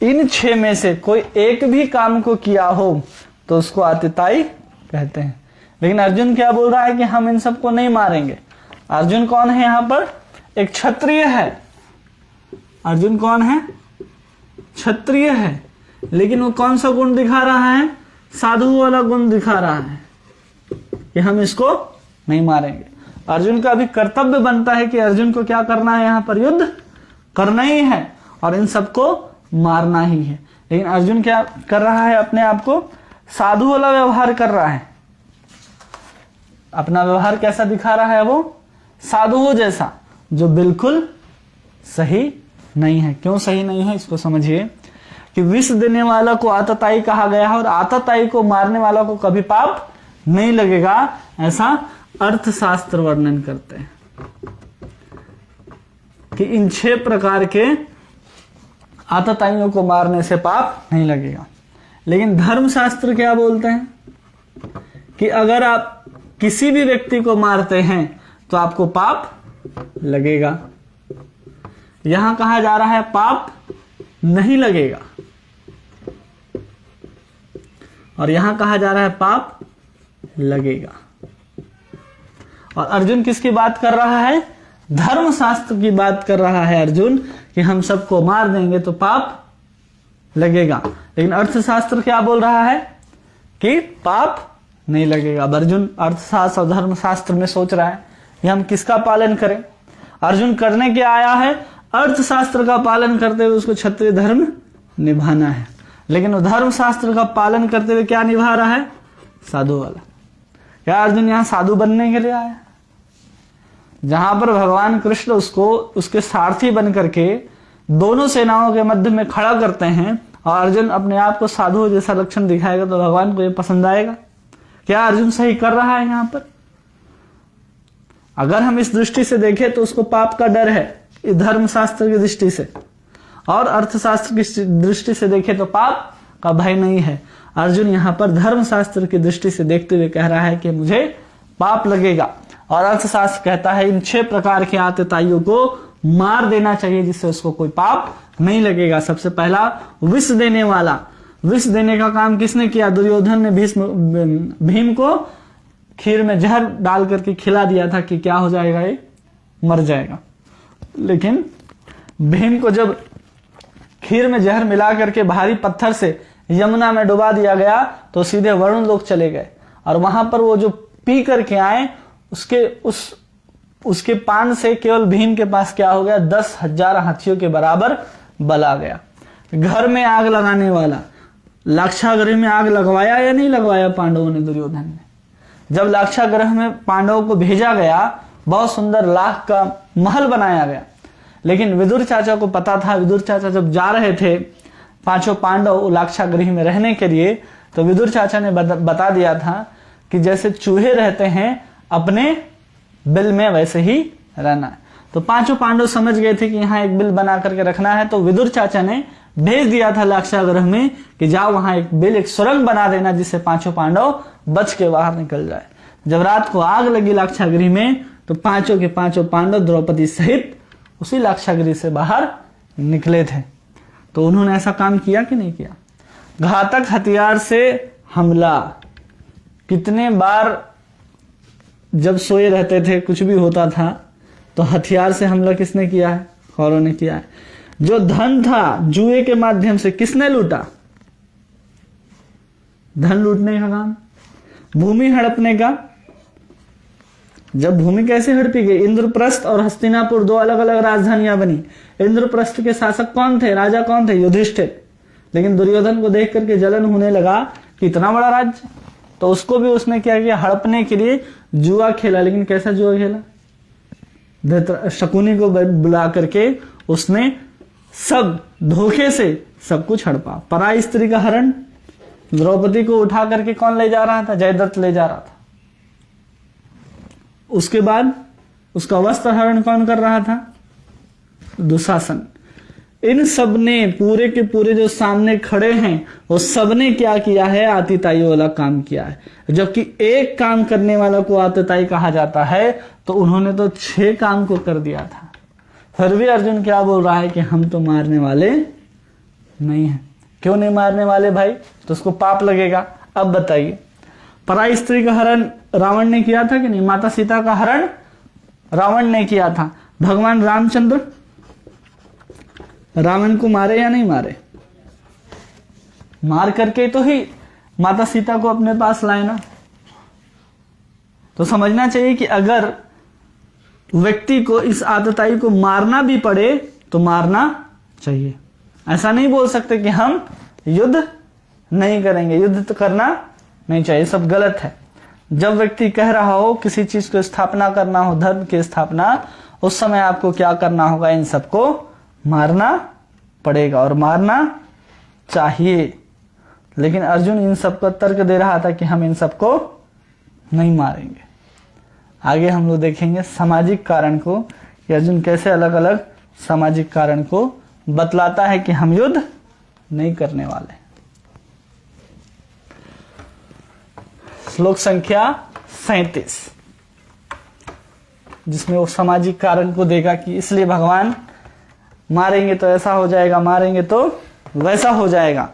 इन 6 में से कोई एक भी काम को किया हो तो उसको आतताई कहते हैं। लेकिन अर्जुन क्या बोल रहा है कि हम इन सबको नहीं मारेंगे। अर्जुन कौन है यहां पर, एक क्षत्रिय है। अर्जुन कौन है, क्षत्रिय है। लेकिन वो कौन सा गुण दिखा रहा है, साधु वाला गुण दिखा रहा है कि हम इसको नहीं मारेंगे। अर्जुन का भी कर्तव्य बनता है कि अर्जुन को क्या करना है, यहां पर युद्ध करना ही है और इन सबको मारना ही है। लेकिन अर्जुन क्या कर रहा है, अपने आप को साधु वाला व्यवहार कर रहा है। अपना व्यवहार कैसा दिखा रहा है, वो साधुओं जैसा, जो बिल्कुल सही नहीं है। क्यों सही नहीं है, इसको समझिए कि विष देने वाला को आतताई कहा गया है और आतताई को मारने वाला को कभी पाप नहीं लगेगा, ऐसा अर्थशास्त्र वर्णन करते हैं कि इन 6 प्रकार के आतताइयों को मारने से पाप नहीं लगेगा। लेकिन धर्मशास्त्र क्या बोलते हैं कि अगर आप किसी भी व्यक्ति को मारते हैं तो आपको पाप लगेगा। यहां कहा जा रहा है पाप नहीं लगेगा और यहां कहा जा रहा है पाप लगेगा। और अर्जुन किसकी बात कर रहा है, धर्मशास्त्र की बात कर रहा है अर्जुन, कि हम सबको मार देंगे तो पाप लगेगा। लेकिन अर्थशास्त्र क्या बोल रहा है कि पाप नहीं लगेगा। अब अर्जुन अर्थशास्त्र और धर्मशास्त्र में सोच रहा है कि हम किसका पालन करें। अर्जुन करने के आया है अर्थशास्त्र का पालन करते हुए उसको क्षत्रिय धर्म निभाना है। लेकिन वो धर्मशास्त्र का पालन करते हुए क्या निभा रहा है, साधु वाला। क्या अर्जुन यहां साधु बनने के लिए आया, जहां पर भगवान कृष्ण उसको उसके सारथी बन करके दोनों सेनाओं के मध्य में खड़ा करते हैं और अर्जुन अपने आप को साधु जैसा लक्षण दिखाएगा तो भगवान को ये पसंद आएगा। क्या अर्जुन सही कर रहा है यहां पर? अगर हम इस दृष्टि से देखें तो उसको पाप का डर है, इस धर्मशास्त्र की दृष्टि से, और अर्थशास्त्र की दृष्टि से देखें तो पाप का भय नहीं है। अर्जुन यहां पर धर्मशास्त्र की दृष्टि से देखते हुए कह रहा है कि मुझे पाप लगेगा और अर्थशास्त्र कहता है इन 6 प्रकार के आतताइयों को मार देना चाहिए जिससे उसको कोई पाप नहीं लगेगा। सबसे पहला विष देने वाला। विष देने का काम किसने किया, दुर्योधन ने भीम को खीर में जहर डाल करके खिला दिया था कि क्या हो जाएगा, ये मर जाएगा। लेकिन भीम को जब खीर में जहर मिला करके भारी पत्थर से यमुना में डुबा दिया गया तो सीधे वरुण लोक चले गए और वहां पर वो जो पी करके आए उसके पान से केवल भीम के पास क्या हो गया, 10,000 हाथियों के बराबर बल आ गया। घर में आग लगाने वाला, लाक्षागृह में आग लगवाया या नहीं लगवाया पांडवों ने, दुर्योधन ने। जब लाक्षागृह में पांडवों को भेजा गया, बहुत सुंदर लाख का महल बनाया गया, लेकिन विदुर चाचा को पता था। विदुर चाचा जब जा रहे थे 5 पांडव लाक्षागृह में रहने के लिए, तो विदुर चाचा ने बता दिया था कि जैसे चूहे रहते हैं अपने बिल में वैसे ही रहना है। तो 5 पांडव समझ गए थे कि यहाँ एक बिल बना करके रखना है, तो विदुर चाचा ने भेज दिया था लाक्षागृह में कि जाओ वहां एक बिल, एक सुरंग बना देना जिससे 5 पांडव बच के बाहर निकल जाए। जब रात को आग लगी लाक्षागृह में तो 5 के 5 पांडव द्रौपदी सहित उसी लाक्षागृह से बाहर निकले थे। तो उन्होंने ऐसा काम किया कि नहीं किया। घातक हथियार से हमला। कितने बार जब सोए रहते थे कुछ भी होता था तो हथियार से हमला किसने किया है? कौरवों ने किया है। जो धन था जुए के माध्यम से किसने लूटा? धन लूटने का काम। भूमि हड़पने का, जब भूमि कैसे हड़पी गई? इंद्रप्रस्थ और हस्तिनापुर दो अलग अलग राजधानियां बनी। इंद्रप्रस्थ के शासक कौन थे? राजा कौन थे? युधिष्ठिर। लेकिन दुर्योधन को देख करके जलन होने लगा कि इतना बड़ा राज्य, तो उसको भी उसने क्या किया? हड़पने के लिए जुआ खेला। लेकिन कैसा जुआ खेला? शकुनी को बुला करके उसने सब धोखे से सब कुछ हड़पा। पराई स्त्री का हरण, द्रौपदी को उठा करके कौन ले जा रहा था? जयद्रथ ले जा रहा था। उसके बाद उसका वस्त्र हरण कौन कर रहा था? दुशासन। इन सब ने पूरे के पूरे जो सामने खड़े हैं वो सब ने क्या किया है? आतिताई वाला काम किया है। जबकि एक काम करने वाला को आतिताई कहा जाता है, तो उन्होंने तो 6 काम को कर दिया था। फिर भी अर्जुन क्या बोल रहा है कि हम तो मारने वाले नहीं हैं। क्यों नहीं मारने वाले भाई? तो उसको पाप लगेगा। अब बताइए, पराई स्त्री का हरण रावण ने किया था कि नहीं? माता सीता का हरण रावण ने किया था। भगवान रामचंद्र रावण को मारे या नहीं मारे? मार करके तो ही माता सीता को अपने पास लाए ना। तो समझना चाहिए कि अगर व्यक्ति को इस आतताई को मारना भी पड़े तो मारना चाहिए। ऐसा नहीं बोल सकते कि हम युद्ध नहीं करेंगे, युद्ध तो करना नहीं चाहिए, सब गलत है। जब व्यक्ति कह रहा हो किसी चीज को स्थापना करना हो, धर्म की स्थापना, उस समय आपको क्या करना होगा? इन सबको मारना पड़ेगा और मारना चाहिए। लेकिन अर्जुन इन सबको तर्क दे रहा था कि हम इन सबको नहीं मारेंगे। आगे हम लोग देखेंगे सामाजिक कारण को, कि अर्जुन कैसे अलग अलग सामाजिक कारण को बतलाता है कि हम युद्ध नहीं करने वाले। श्लोक संख्या 37, जिसमें वो सामाजिक कारण को देगा कि इसलिए भगवान मारेंगे तो ऐसा हो जाएगा, मारेंगे तो वैसा हो जाएगा।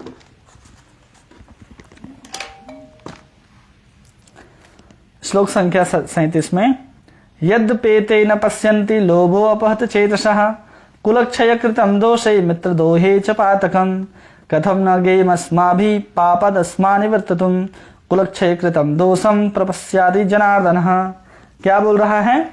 श्लोक संख्या 37 में, यद्यपेते न पश्यन्ति लोभो अपहत चेतसः कुलक्षय कृतं दोषे मित्रदोहे च पातकम् कथं न गेयमस्माभिः पापदस्मानि वर्ततुम् कुलक्षय कृतं दोषं प्रपश्यादि जनार्दनः। क्या बोल रहा है?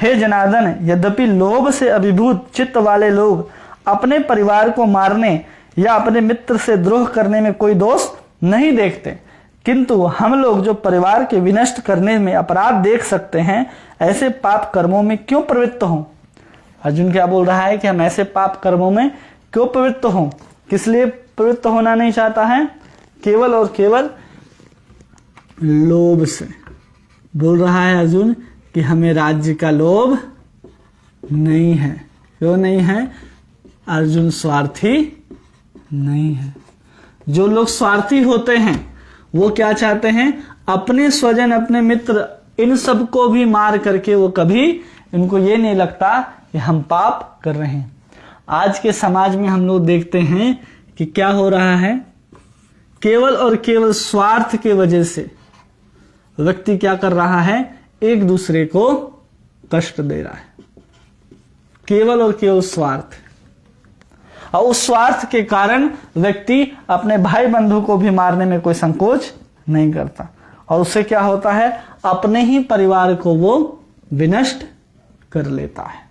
हे जनार्दन, यद्यपि लोभ से अभिभूत चित्त वाले लोग अपने परिवार को मारने या अपने मित्र से द्रोह करने में कोई दोष नहीं देखते, किंतु हम लोग जो परिवार के विनष्ट करने में अपराध देख सकते हैं, ऐसे पाप कर्मों में क्यों प्रवृत्त हों? अर्जुन क्या बोल रहा है कि हम ऐसे पाप कर्मों में क्यों प्रवृत्त हों? किस लिए प्रवृत्त होना नहीं चाहता है? केवल और केवल लोभ से। बोल रहा है अर्जुन कि हमें राज्य का लोभ नहीं है। क्यों नहीं है? अर्जुन स्वार्थी नहीं है। जो लोग स्वार्थी होते हैं वो क्या चाहते हैं? अपने स्वजन, अपने मित्र, इन सबको भी मार करके वो कभी, इनको ये नहीं लगता कि हम पाप कर रहे हैं। आज के समाज में हम लोग देखते हैं कि क्या हो रहा है? केवल और केवल स्वार्थ के वजह से व्यक्ति क्या कर रहा है? एक दूसरे को कष्ट दे रहा है। केवल और केवल स्वार्थ। और उस स्वार्थ के कारण व्यक्ति अपने भाई बंधु को भी मारने में कोई संकोच नहीं करता, और उससे क्या होता है? अपने ही परिवार को वो विनष्ट कर लेता है।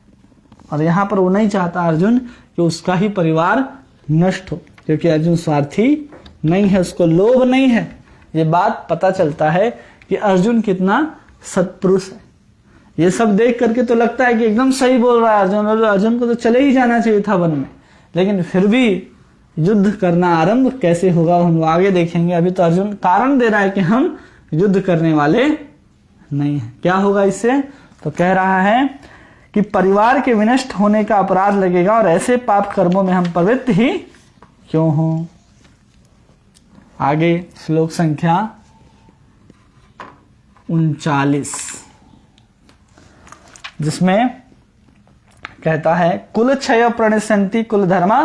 और यहां पर वो नहीं चाहता अर्जुन कि उसका ही परिवार नष्ट हो, क्योंकि अर्जुन स्वार्थी नहीं है, उसको लोभ नहीं है। ये बात पता चलता है कि अर्जुन कितना सत्पुरुष है। ये सब देख करके तो लगता है कि एकदम सही बोल रहा है अर्जुन, और अर्जुन को तो चले ही जाना चाहिए था वन में, लेकिन फिर भी युद्ध करना आरंभ कैसे होगा हम आगे देखेंगे। अभी तो अर्जुन कारण दे रहा है कि हम युद्ध करने वाले नहीं हैं। क्या होगा इससे? तो कह रहा है कि परिवार के विनष्ट होने का अपराध लगेगा, और ऐसे पाप कर्मों में हम प्रवृत्त ही क्यों हों। आगे श्लोक संख्या 39, जिसमें कहता है, कुल क्षय प्रणश्यन्ति कुल धर्मा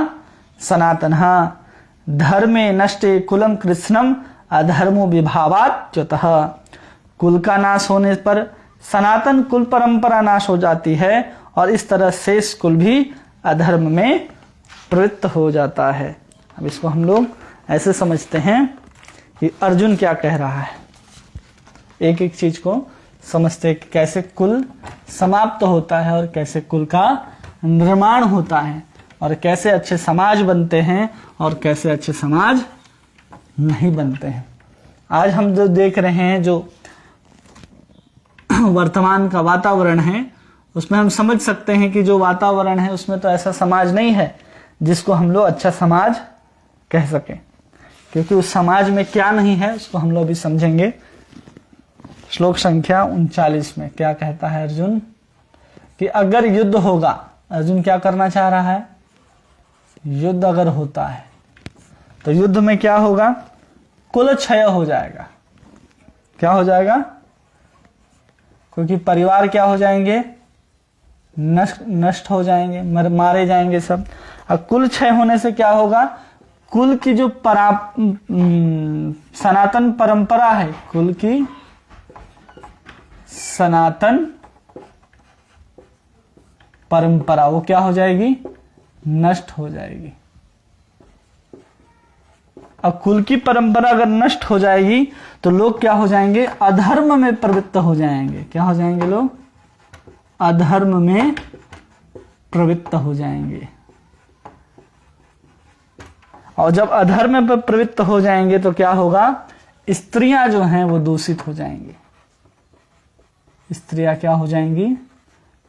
सनातनः धर्मे नष्टे कुलम कृष्णम अधर्मो विभावात च्युतः। कुल का नाश होने पर सनातन कुल परंपरा नाश हो जाती है और इस तरह शेष कुल भी अधर्म में प्रवृत्त हो जाता है। अब इसको हम लोग ऐसे समझते हैं कि अर्जुन क्या कह रहा है, एक एक चीज को समझते हैं कि कैसे कुल समाप्त होता है और कैसे कुल का निर्माण होता है और कैसे अच्छे समाज बनते हैं और कैसे अच्छे समाज नहीं बनते हैं। आज हम जो देख रहे हैं, जो वर्तमान का वातावरण है, उसमें हम समझ सकते हैं कि जो वातावरण है उसमें तो ऐसा समाज नहीं है जिसको हम लोग अच्छा समाज कह सकें, क्योंकि उस समाज में क्या नहीं है उसको हम लोग भी समझेंगे। श्लोक संख्या 39 में क्या कहता है अर्जुन कि अगर युद्ध होगा, अर्जुन क्या करना चाह रहा है, युद्ध अगर होता है तो युद्ध में क्या होगा, कुल क्षय हो जाएगा। क्या हो जाएगा, क्योंकि परिवार क्या हो जाएंगे, नष्ट हो जाएंगे, मारे जाएंगे सब। अब कुल क्षय होने से क्या होगा, कुल की जो सनातन परंपरा है, कुल की सनातन परंपरा वो क्या हो जाएगी, नष्ट हो जाएगी। अब कुल की परंपरा अगर नष्ट हो जाएगी तो लोग क्या हो जाएंगे, अधर्म में प्रवृत्त हो जाएंगे। क्या हो जाएंगे लोग, अधर्म में प्रवृत्त हो जाएंगे। और जब अधर्म में प्रवृत्त हो जाएंगे तो क्या होगा, स्त्रियां जो हैं वो दूषित हो जाएंगी। स्त्रियां क्या हो जाएंगी,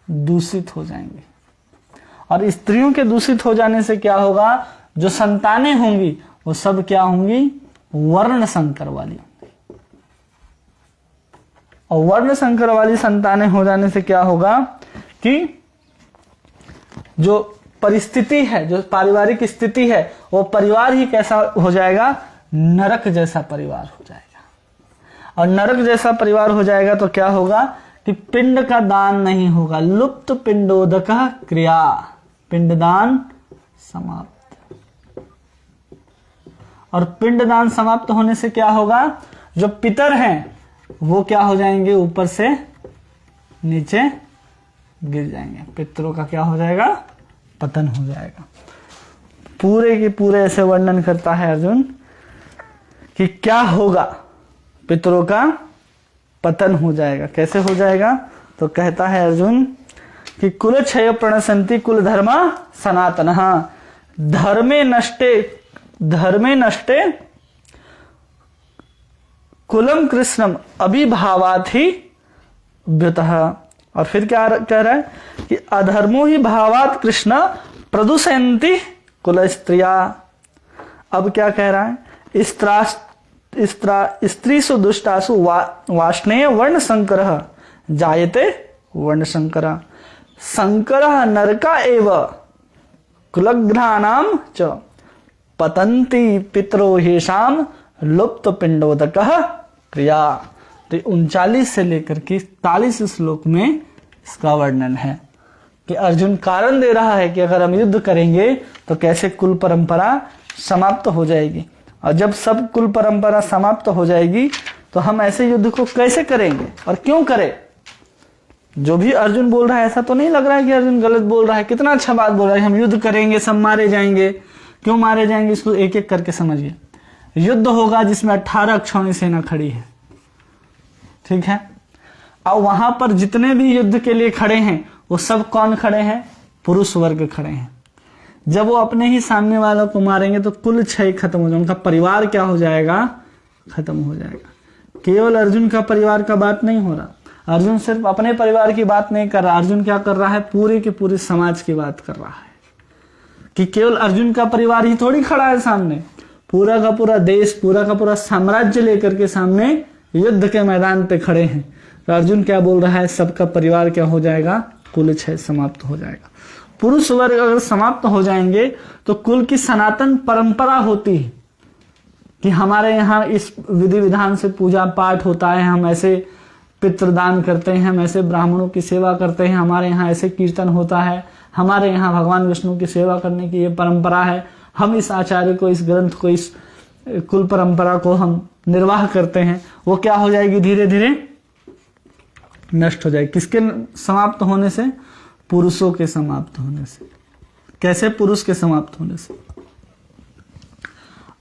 दूषित हो जाएंगी। और स्त्रियों के दूषित हो जाने से क्या होगा, जो संतानें होंगी वो सब क्या होंगी, वर्ण संकर वाली होंगी। और वर्ण संकर वाली संतानें हो जाने से क्या होगा कि जो परिस्थिति है, जो पारिवारिक स्थिति है, वो परिवार ही कैसा हो जाएगा, नरक जैसा परिवार हो जाएगा। और नरक जैसा परिवार हो जाएगा तो क्या होगा कि पिंड का दान नहीं होगा, लुप्त पिंडोदक क्रिया, पिंडदान समाप्त। और पिंडदान समाप्त होने से क्या होगा, जो पितर हैं वो क्या हो जाएंगे, ऊपर से नीचे गिर जाएंगे। पितरों का क्या हो जाएगा, पतन हो जाएगा। पूरे के पूरे ऐसे वर्णन करता है अर्जुन कि क्या होगा, पितरों का पतन हो जाएगा। कैसे हो जाएगा, तो कहता है अर्जुन कि कुल क्षय प्रणसंति कुल धर्म सनातन, धर्मे नष्टे कुलम कृष्णम अभिभावात ही व्युतः। और फिर क्या कह रहा है कि अधर्मो ही भावात कृष्ण प्रदूषयन्ति कुल स्त्रिया। अब क्या कह रहा है, स्त्रीसु दुष्टासु वाष्णेय वर्ण संकर जायते वर्ण संकर, संकर नरका एव कुलघ्नानाम च पतंती पितरो हेषाम लुप्त पिंडोदक क्रिया। तो 39 से लेकर के 41 श्लोक में इसका वर्णन है कि अर्जुन कारण दे रहा है कि अगर हम युद्ध करेंगे तो कैसे कुल परंपरा समाप्त हो जाएगी। और जब सब कुल परंपरा समाप्त हो जाएगी तो हम ऐसे युद्ध को कैसे करेंगे और क्यों करें। जो भी अर्जुन बोल रहा है ऐसा तो नहीं लग रहा है कि अर्जुन गलत बोल रहा है, कितना अच्छा बात बोल रहा है। हम युद्ध करेंगे, सब मारे जाएंगे, क्यों मारे जाएंगे इसको एक एक करके समझिए। युद्ध होगा जिसमें 18 अक्षौणी सेना खड़ी है, ठीक है। अब वहां पर जितने भी युद्ध के लिए खड़े हैं वो सब कौन खड़े हैं, पुरुष वर्ग खड़े हैं। जब वो अपने ही सामने वालों को मारेंगे तो कुल क्षय खत्म हो जाएगा, उनका परिवार क्या हो जाएगा, खत्म हो जाएगा। केवल अर्जुन का परिवार का बात नहीं हो रहा, अर्जुन सिर्फ अपने परिवार की बात नहीं कर रहा, अर्जुन क्या कर रहा है, पूरे के पूरे समाज की बात कर रहा है। कि केवल अर्जुन का परिवार ही थोड़ी खड़ा है सामने, पूरा का पूरा देश, पूरा का पूरा साम्राज्य लेकर के सामने युद्ध के मैदान पे खड़े हैं। तो अर्जुन क्या बोल रहा है, सबका परिवार क्या हो जाएगा, कुल क्षय समाप्त हो जाएगा। पुरुष वर्ग अगर समाप्त हो जाएंगे तो कुल की सनातन परंपरा होती है कि हमारे यहाँ इस विधि विधान से पूजा पाठ होता है, हम ऐसे पितृदान करते हैं, हम ऐसे ब्राह्मणों की सेवा करते हैं, हमारे यहाँ ऐसे कीर्तन होता है, हमारे यहाँ भगवान विष्णु की सेवा करने की ये परंपरा है, हम इस आचार्य को, इस ग्रंथ को, इस कुल परंपरा को हम निर्वाह करते हैं, वो क्या हो जाएगी, धीरे धीरे नष्ट हो जाएगी। किसके समाप्त होने से? पुरुषों के समाप्त होने से। कैसे? पुरुष के समाप्त होने से।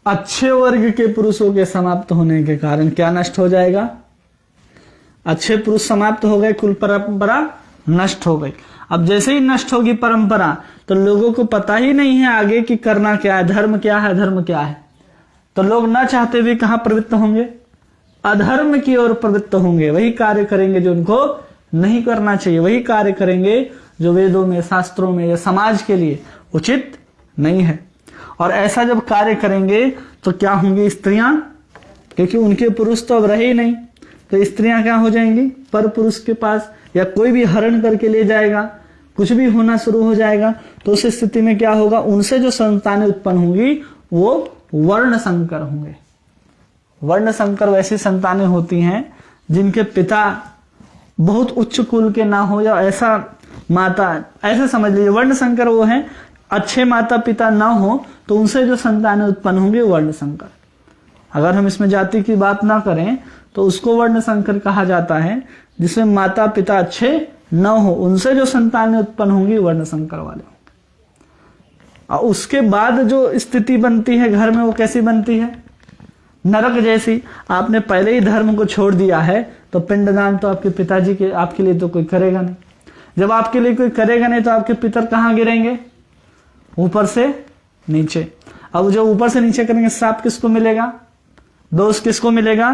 अच्छे वर्ग के पुरुषों के समाप्त होने के कारण क्या नष्ट हो जाएगा? अच्छे पुरुष समाप्त हो गए, कुल परंपरा नष्ट हो गई। अब जैसे ही नष्ट होगी परंपरा, तो लोगों को पता ही नहीं है आगे कि करना क्या है, धर्म क्या है, धर्म क्या है। तो लोग ना चाहते हुए कहां प्रवृत्त होंगे? अधर्म की ओर प्रवृत्त होंगे। वही कार्य करेंगे जो उनको नहीं करना चाहिए, वही कार्य करेंगे जो वेदों में, शास्त्रों में या समाज के लिए उचित नहीं है। और ऐसा जब कार्य करेंगे तो क्या होंगी? स्त्रियां, क्योंकि उनके पुरुष तो अब रहे ही नहीं, तो स्त्रियां क्या हो जाएंगी? पर पुरुष के पास, या कोई भी हरण करके ले जाएगा, कुछ भी होना शुरू हो जाएगा। तो उस स्थिति में क्या होगा? उनसे जो संतानें उत्पन्न होंगी वो वर्ण संकर होंगे। वर्ण संकर वैसी संतानें होती हैं जिनके पिता बहुत उच्च कुल के ना हो, या ऐसा माता, ऐसे समझ लीजिए वर्ण संकर वो हैं, अच्छे माता पिता ना हो तो उनसे जो संतानें उत्पन्न होंगे वर्ण संकर। अगर हम इसमें जाति की बात ना करें तो उसको वर्ण संकर कहा जाता है, जिसमें माता पिता अच्छे न हो, उनसे जो संतानें उत्पन्न होंगी वर्ण संकर वाले। और उसके बाद जो स्थिति बनती है घर में, वो कैसी बनती है? नरक जैसी। आपने पहले ही धर्म को छोड़ दिया है तो पिंडदान तो आपके पिताजी के, आपके लिए तो कोई करेगा नहीं। जब आपके लिए कोई करेगा नहीं तो आपके पितर कहां गिरेंगे? ऊपर से नीचे। अब जो ऊपर से नीचे करेंगे, श्राप किसको मिलेगा? दोष किसको मिलेगा?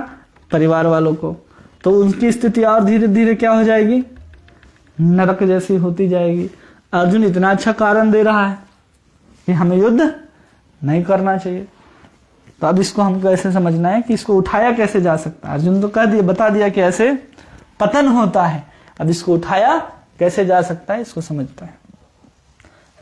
परिवार वालों को। तो उनकी स्थिति और धीरे धीरे क्या हो जाएगी? नरक जैसी होती जाएगी। अर्जुन इतना अच्छा कारण दे रहा है कि हमें युद्ध नहीं करना चाहिए, तो अब इसको हमको ऐसे समझना है कि इसको उठाया कैसे जा सकता है। अर्जुन तो कह दिया, बता दिया कि ऐसे पतन होता है, अब इसको उठाया कैसे जा सकता है, इसको समझता है।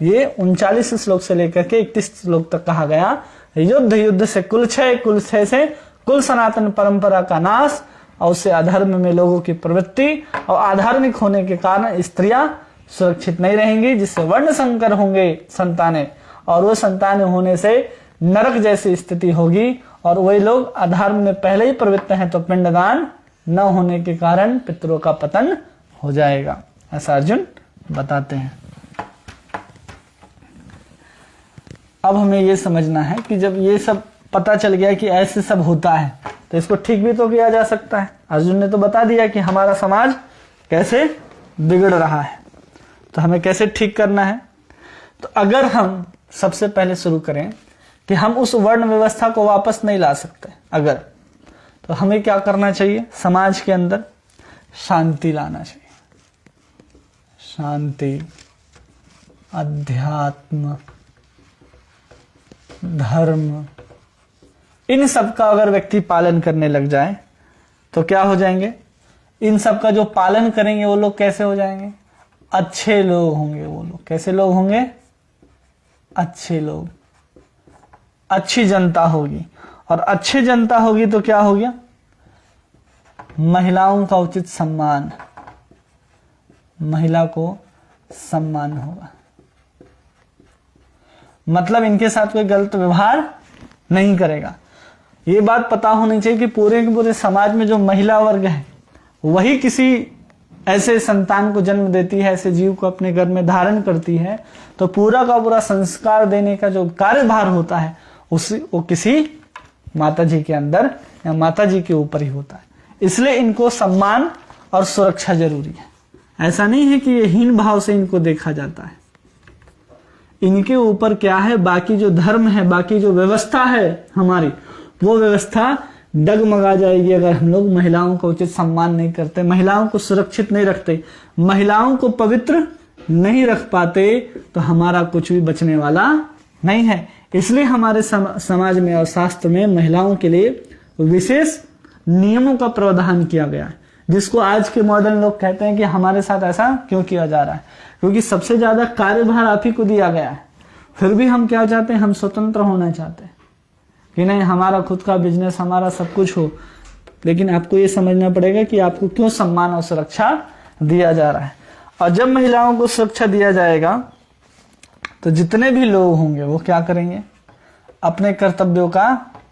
ये 39 श्लोक से लेकर के 31 श्लोक तक कहा गया, युद्ध, युद्ध से कुल क्षय, कुल क्षय से कुल सनातन परंपरा का नाश, और उससे अधर्म में लोगों की प्रवृत्ति, और आधार्मिक होने के कारण स्त्रियां सुरक्षित नहीं रहेंगी, जिससे वर्ण संकर होंगे संतानें, और वो संतानें होने से नरक जैसी स्थिति होगी, और वही लोग अधर्म में पहले ही प्रवृत्त हैं तो पिंडदान न होने के कारण पितरों का पतन हो जाएगा, ऐसा अर्जुन बताते हैं। अब हमें ये समझना है कि जब ये सब पता चल गया कि ऐसे सब होता है, तो इसको ठीक भी तो किया जा सकता है। अर्जुन ने तो बता दिया कि हमारा समाज कैसे बिगड़ रहा है, तो हमें कैसे ठीक करना है। तो अगर हम सबसे पहले शुरू करें कि हम उस वर्ण व्यवस्था को वापस नहीं ला सकते अगर, तो हमें क्या करना चाहिए? समाज के अंदर शांति लाना चाहिए। शांति, अध्यात्म, धर्म, इन सब का अगर व्यक्ति पालन करने लग जाए तो क्या हो जाएंगे? इन सब का जो पालन करेंगे वो लोग कैसे हो जाएंगे? अच्छे लोग होंगे। वो लोग कैसे लोग होंगे? अच्छे लोग। अच्छी जनता होगी, और अच्छी जनता होगी तो क्या हो गया? महिलाओं का उचित सम्मान, महिला को सम्मान होगा, मतलब इनके साथ कोई गलत व्यवहार नहीं करेगा। ये बात पता होनी चाहिए कि पूरे के पूरे समाज में जो महिला वर्ग है वही किसी ऐसे संतान को जन्म देती है, ऐसे जीव को अपने घर में धारण करती है, तो पूरा का पूरा संस्कार देने का जो कार्यभार होता है वो किसी माता जी के अंदर या माता जी के ऊपर ही होता है। इसलिए इनको सम्मान और सुरक्षा जरूरी है। ऐसा नहीं है कि ये हीन भाव से इनको देखा जाता है। इनके ऊपर क्या है? बाकी जो धर्म है, बाकी जो व्यवस्था है हमारी, वो व्यवस्था डगमगा जाएगी अगर हम लोग महिलाओं को उचित सम्मान नहीं करते, महिलाओं को सुरक्षित नहीं रखते, महिलाओं को पवित्र नहीं रख पाते, तो हमारा कुछ भी बचने वाला नहीं है। इसलिए हमारे समाज में और शास्त्र में महिलाओं के लिए विशेष नियमों का प्रावधान किया गया है, जिसको आज के मॉडर्न लोग कहते हैं कि हमारे साथ ऐसा क्यों किया जा रहा है, क्योंकि सबसे ज्यादा कार्यभार आप ही को दिया गया है। फिर भी हम क्या चाहते हैं? हम स्वतंत्र होना चाहते हैं कि नहीं, हमारा खुद का बिजनेस, हमारा सब कुछ हो। लेकिन आपको ये समझना पड़ेगा कि आपको क्यों सम्मान और सुरक्षा दिया जा रहा है। और जब महिलाओं को सुरक्षा दिया जाएगा तो जितने भी लोग होंगे वो क्या करेंगे? अपने कर्तव्यों का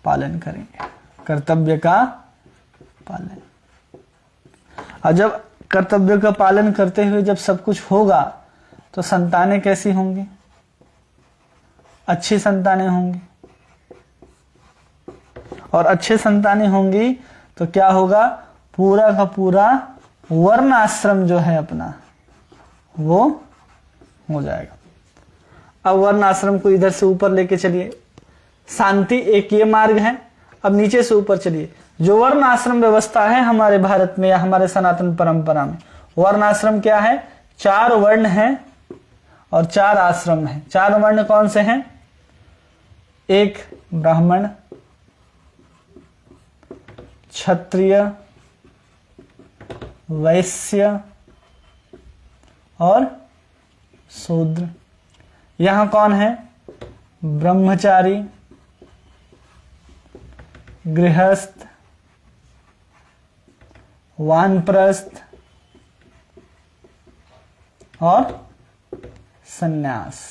पालन करेंगे, कर्तव्य का पालन। और जब कर्तव्य का पालन करते हुए जब सब कुछ होगा तो संतानें कैसी होंगी? अच्छी संतानें होंगी। और अच्छे संतानें होंगी तो क्या होगा? पूरा का पूरा वर्ण आश्रम जो है अपना वो हो जाएगा। अब वर्ण आश्रम को इधर से ऊपर लेके चलिए, शांति एक ये मार्ग है। अब नीचे से ऊपर चलिए, जो वर्ण आश्रम व्यवस्था है हमारे भारत में या हमारे सनातन परंपरा में, वर्ण आश्रम क्या है? 4 वर्ण हैं और 4 आश्रम हैं। 4 वर्ण कौन से हैं? एक ब्राह्मण, क्षत्रिय, वैश्य और शूद्र। यहां कौन है? ब्रह्मचारी, गृहस्थ, वानप्रस्थ और सन्यास।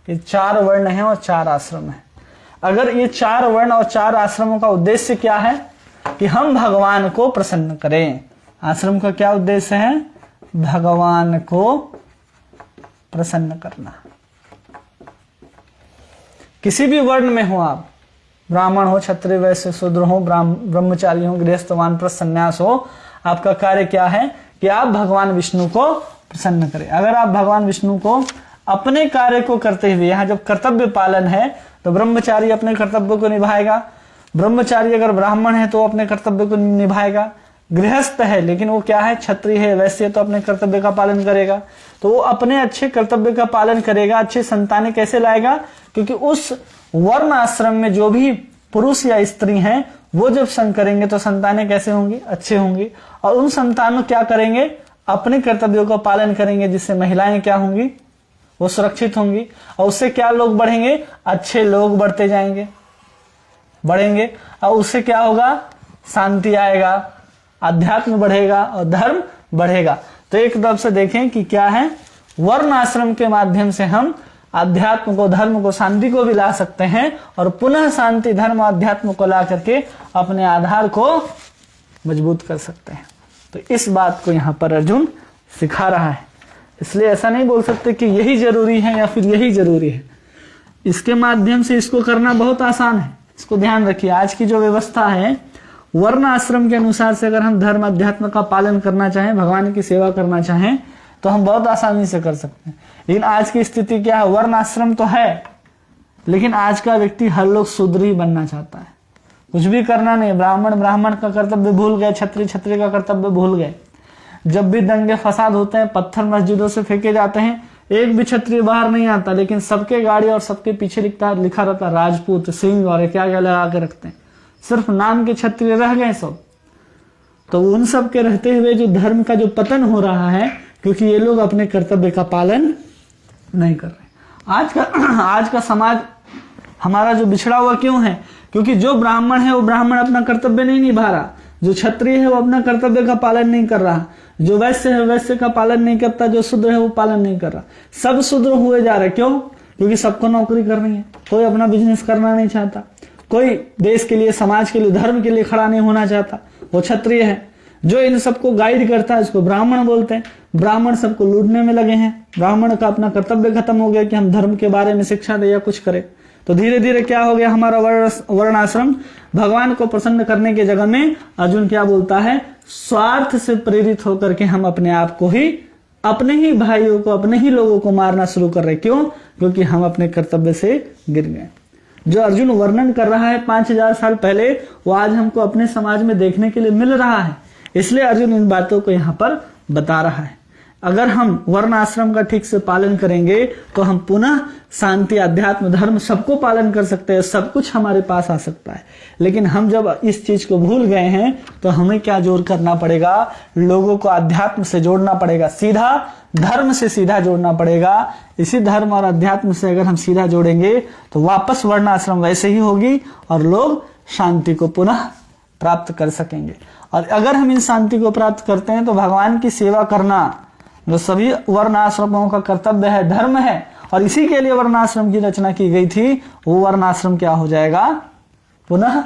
ये 4 वर्ण हैं और 4 आश्रम हैं। अगर ये 4 वर्ण और 4 आश्रमों का उद्देश्य क्या है? कि हम भगवान को प्रसन्न करें। आश्रम का क्या उद्देश्य है? भगवान को प्रसन्न करना। किसी भी वर्ण में हो आप, ब्राह्मण हो, क्षत्रिय, वैश्य, शूद्र हो, ब्रह्मचारी हो, गृहस्थ, वानप्रस्थ, सन्यास हो, आपका कार्य क्या है? कि आप भगवान विष्णु को प्रसन्न करें। अगर आप भगवान विष्णु को अपने कार्य को करते हुए, यहाँ जब कर्तव्य पालन है तो ब्रह्मचारी अपने कर्तव्य को निभाएगा, ब्रह्मचारी अगर ब्राह्मण है तो अपने कर्तव्य को निभाएगा, गृहस्थ है लेकिन वो क्या है? क्षत्रिय है, वैश्य, तो अपने कर्तव्य का पालन करेगा। तो वो अपने अच्छे कर्तव्य का पालन करेगा। अच्छे संतानें कैसे लाएगा? क्योंकि उस वर्ण आश्रम में जो भी पुरुष या स्त्री हैं वो जब संग करेंगे तो संतानें कैसे होंगी? अच्छे होंगी। और उन संतानों क्या करेंगे? अपने कर्तव्यों का पालन करेंगे, जिससे महिलाएं क्या होंगी? वो सुरक्षित होंगी। और उससे क्या लोग बढ़ेंगे? अच्छे लोग बढ़ते जाएंगे, बढ़ेंगे। और उससे क्या होगा? शांति आएगा, अध्यात्म बढ़ेगा और धर्म बढ़ेगा। तो एक तरफ से देखें कि क्या है, वर्ण आश्रम के माध्यम से हम अध्यात्म को, धर्म को, शांति को भी ला सकते हैं और पुनः शांति, धर्म और अध्यात्म को ला करके अपने आधार को मजबूत कर सकते हैं। तो इस बात को यहाँ पर अर्जुन सिखा रहा है। इसलिए ऐसा नहीं बोल सकते कि यही जरूरी है या फिर यही जरूरी है। इसके माध्यम से इसको करना बहुत आसान है। इसको ध्यान रखिए, आज की जो व्यवस्था है वर्ण आश्रम के अनुसार से अगर हम धर्म अध्यात्म का पालन करना चाहें, भगवान की सेवा करना चाहें तो हम बहुत आसानी से कर सकते हैं। लेकिन आज की स्थिति क्या है? वर्ण आश्रम तो है लेकिन आज का व्यक्ति, हर लोग शूद्र ही बनना चाहता है, कुछ भी करना नहीं। ब्राह्मण का कर्तव्य भूल गए, क्षत्रिय का कर्तव्य भूल गए। जब भी दंगे फसाद होते हैं, पत्थर मस्जिदों से फेंके जाते हैं, एक भी क्षत्रिय बाहर नहीं आता, लेकिन सबके गाड़ी और सबके पीछे लिखा रहता राजपूत, सिंह और क्या क्या लगा के रखते हैं। सिर्फ नाम के क्षत्रिय रह गए सब। तो उन सब के रहते हुए जो धर्म का जो पतन हो रहा है, क्योंकि ये लोग अपने कर्तव्य का पालन नहीं कर रहे। आज का समाज हमारा जो बिछड़ा हुआ क्यों है? क्योंकि जो ब्राह्मण है वो ब्राह्मण अपना कर्तव्य नहीं निभा रहा, जो क्षत्रिय है वो अपना कर्तव्य का पालन नहीं कर रहा, जो वैश्य है वैश्य का पालन नहीं करता, जो शूद्र है वो पालन नहीं कर रहा। सब शूद्र हुए जा रहे। क्यों? क्योंकि सबको नौकरी करनी है, कोई अपना बिजनेस करना नहीं चाहता, कोई देश के लिए, समाज के लिए, धर्म के लिए खड़ा नहीं होना चाहता, वो क्षत्रिय है। जो इन सबको गाइड करता है उसको ब्राह्मण बोलते हैं। ब्राह्मण सबको लूटने में लगे हैं। ब्राह्मण का अपना कर्तव्य खत्म हो गया कि हम धर्म के बारे में शिक्षा दे या कुछ करें। तो धीरे धीरे क्या हो गया? हमारा वर्ण आश्रम भगवान को प्रसन्न करने की जगह में अर्जुन क्या बोलता है? स्वार्थ से प्रेरित होकर के हम अपने आप को ही, अपने ही भाइयों को, अपने ही लोगों को मारना शुरू कर रहे। क्यों? क्योंकि हम अपने कर्तव्य से गिर गए। जो अर्जुन वर्णन कर रहा है 5000 साल पहले, वो आज हमको अपने समाज में देखने के लिए मिल रहा है। इसलिए अर्जुन इन बातों को यहाँ पर बता रहा है। अगर हम वर्ण आश्रम का ठीक से पालन करेंगे तो हम पुनः शांति, अध्यात्म, धर्म सबको पालन कर सकते हैं, सब कुछ हमारे पास आ सकता है। लेकिन हम जब इस चीज को भूल गए हैं तो हमें क्या जोड़ करना पड़ेगा? लोगों को अध्यात्म से जोड़ना पड़ेगा, सीधा धर्म से सीधा जोड़ना पड़ेगा। इसी धर्म और अध्यात्म से अगर हम सीधा जोड़ेंगे तो वापस वर्ण आश्रम वैसे ही होगी और लोग शांति को पुनः प्राप्त कर सकेंगे। और अगर हम इन शांति को प्राप्त करते हैं तो भगवान की सेवा करना, जो सभी वर्ण आश्रमों का कर्तव्य है, धर्म है, और इसी के लिए वर्णाश्रम की रचना की गई थी। वो वर्णाश्रम क्या हो जाएगा? पुनः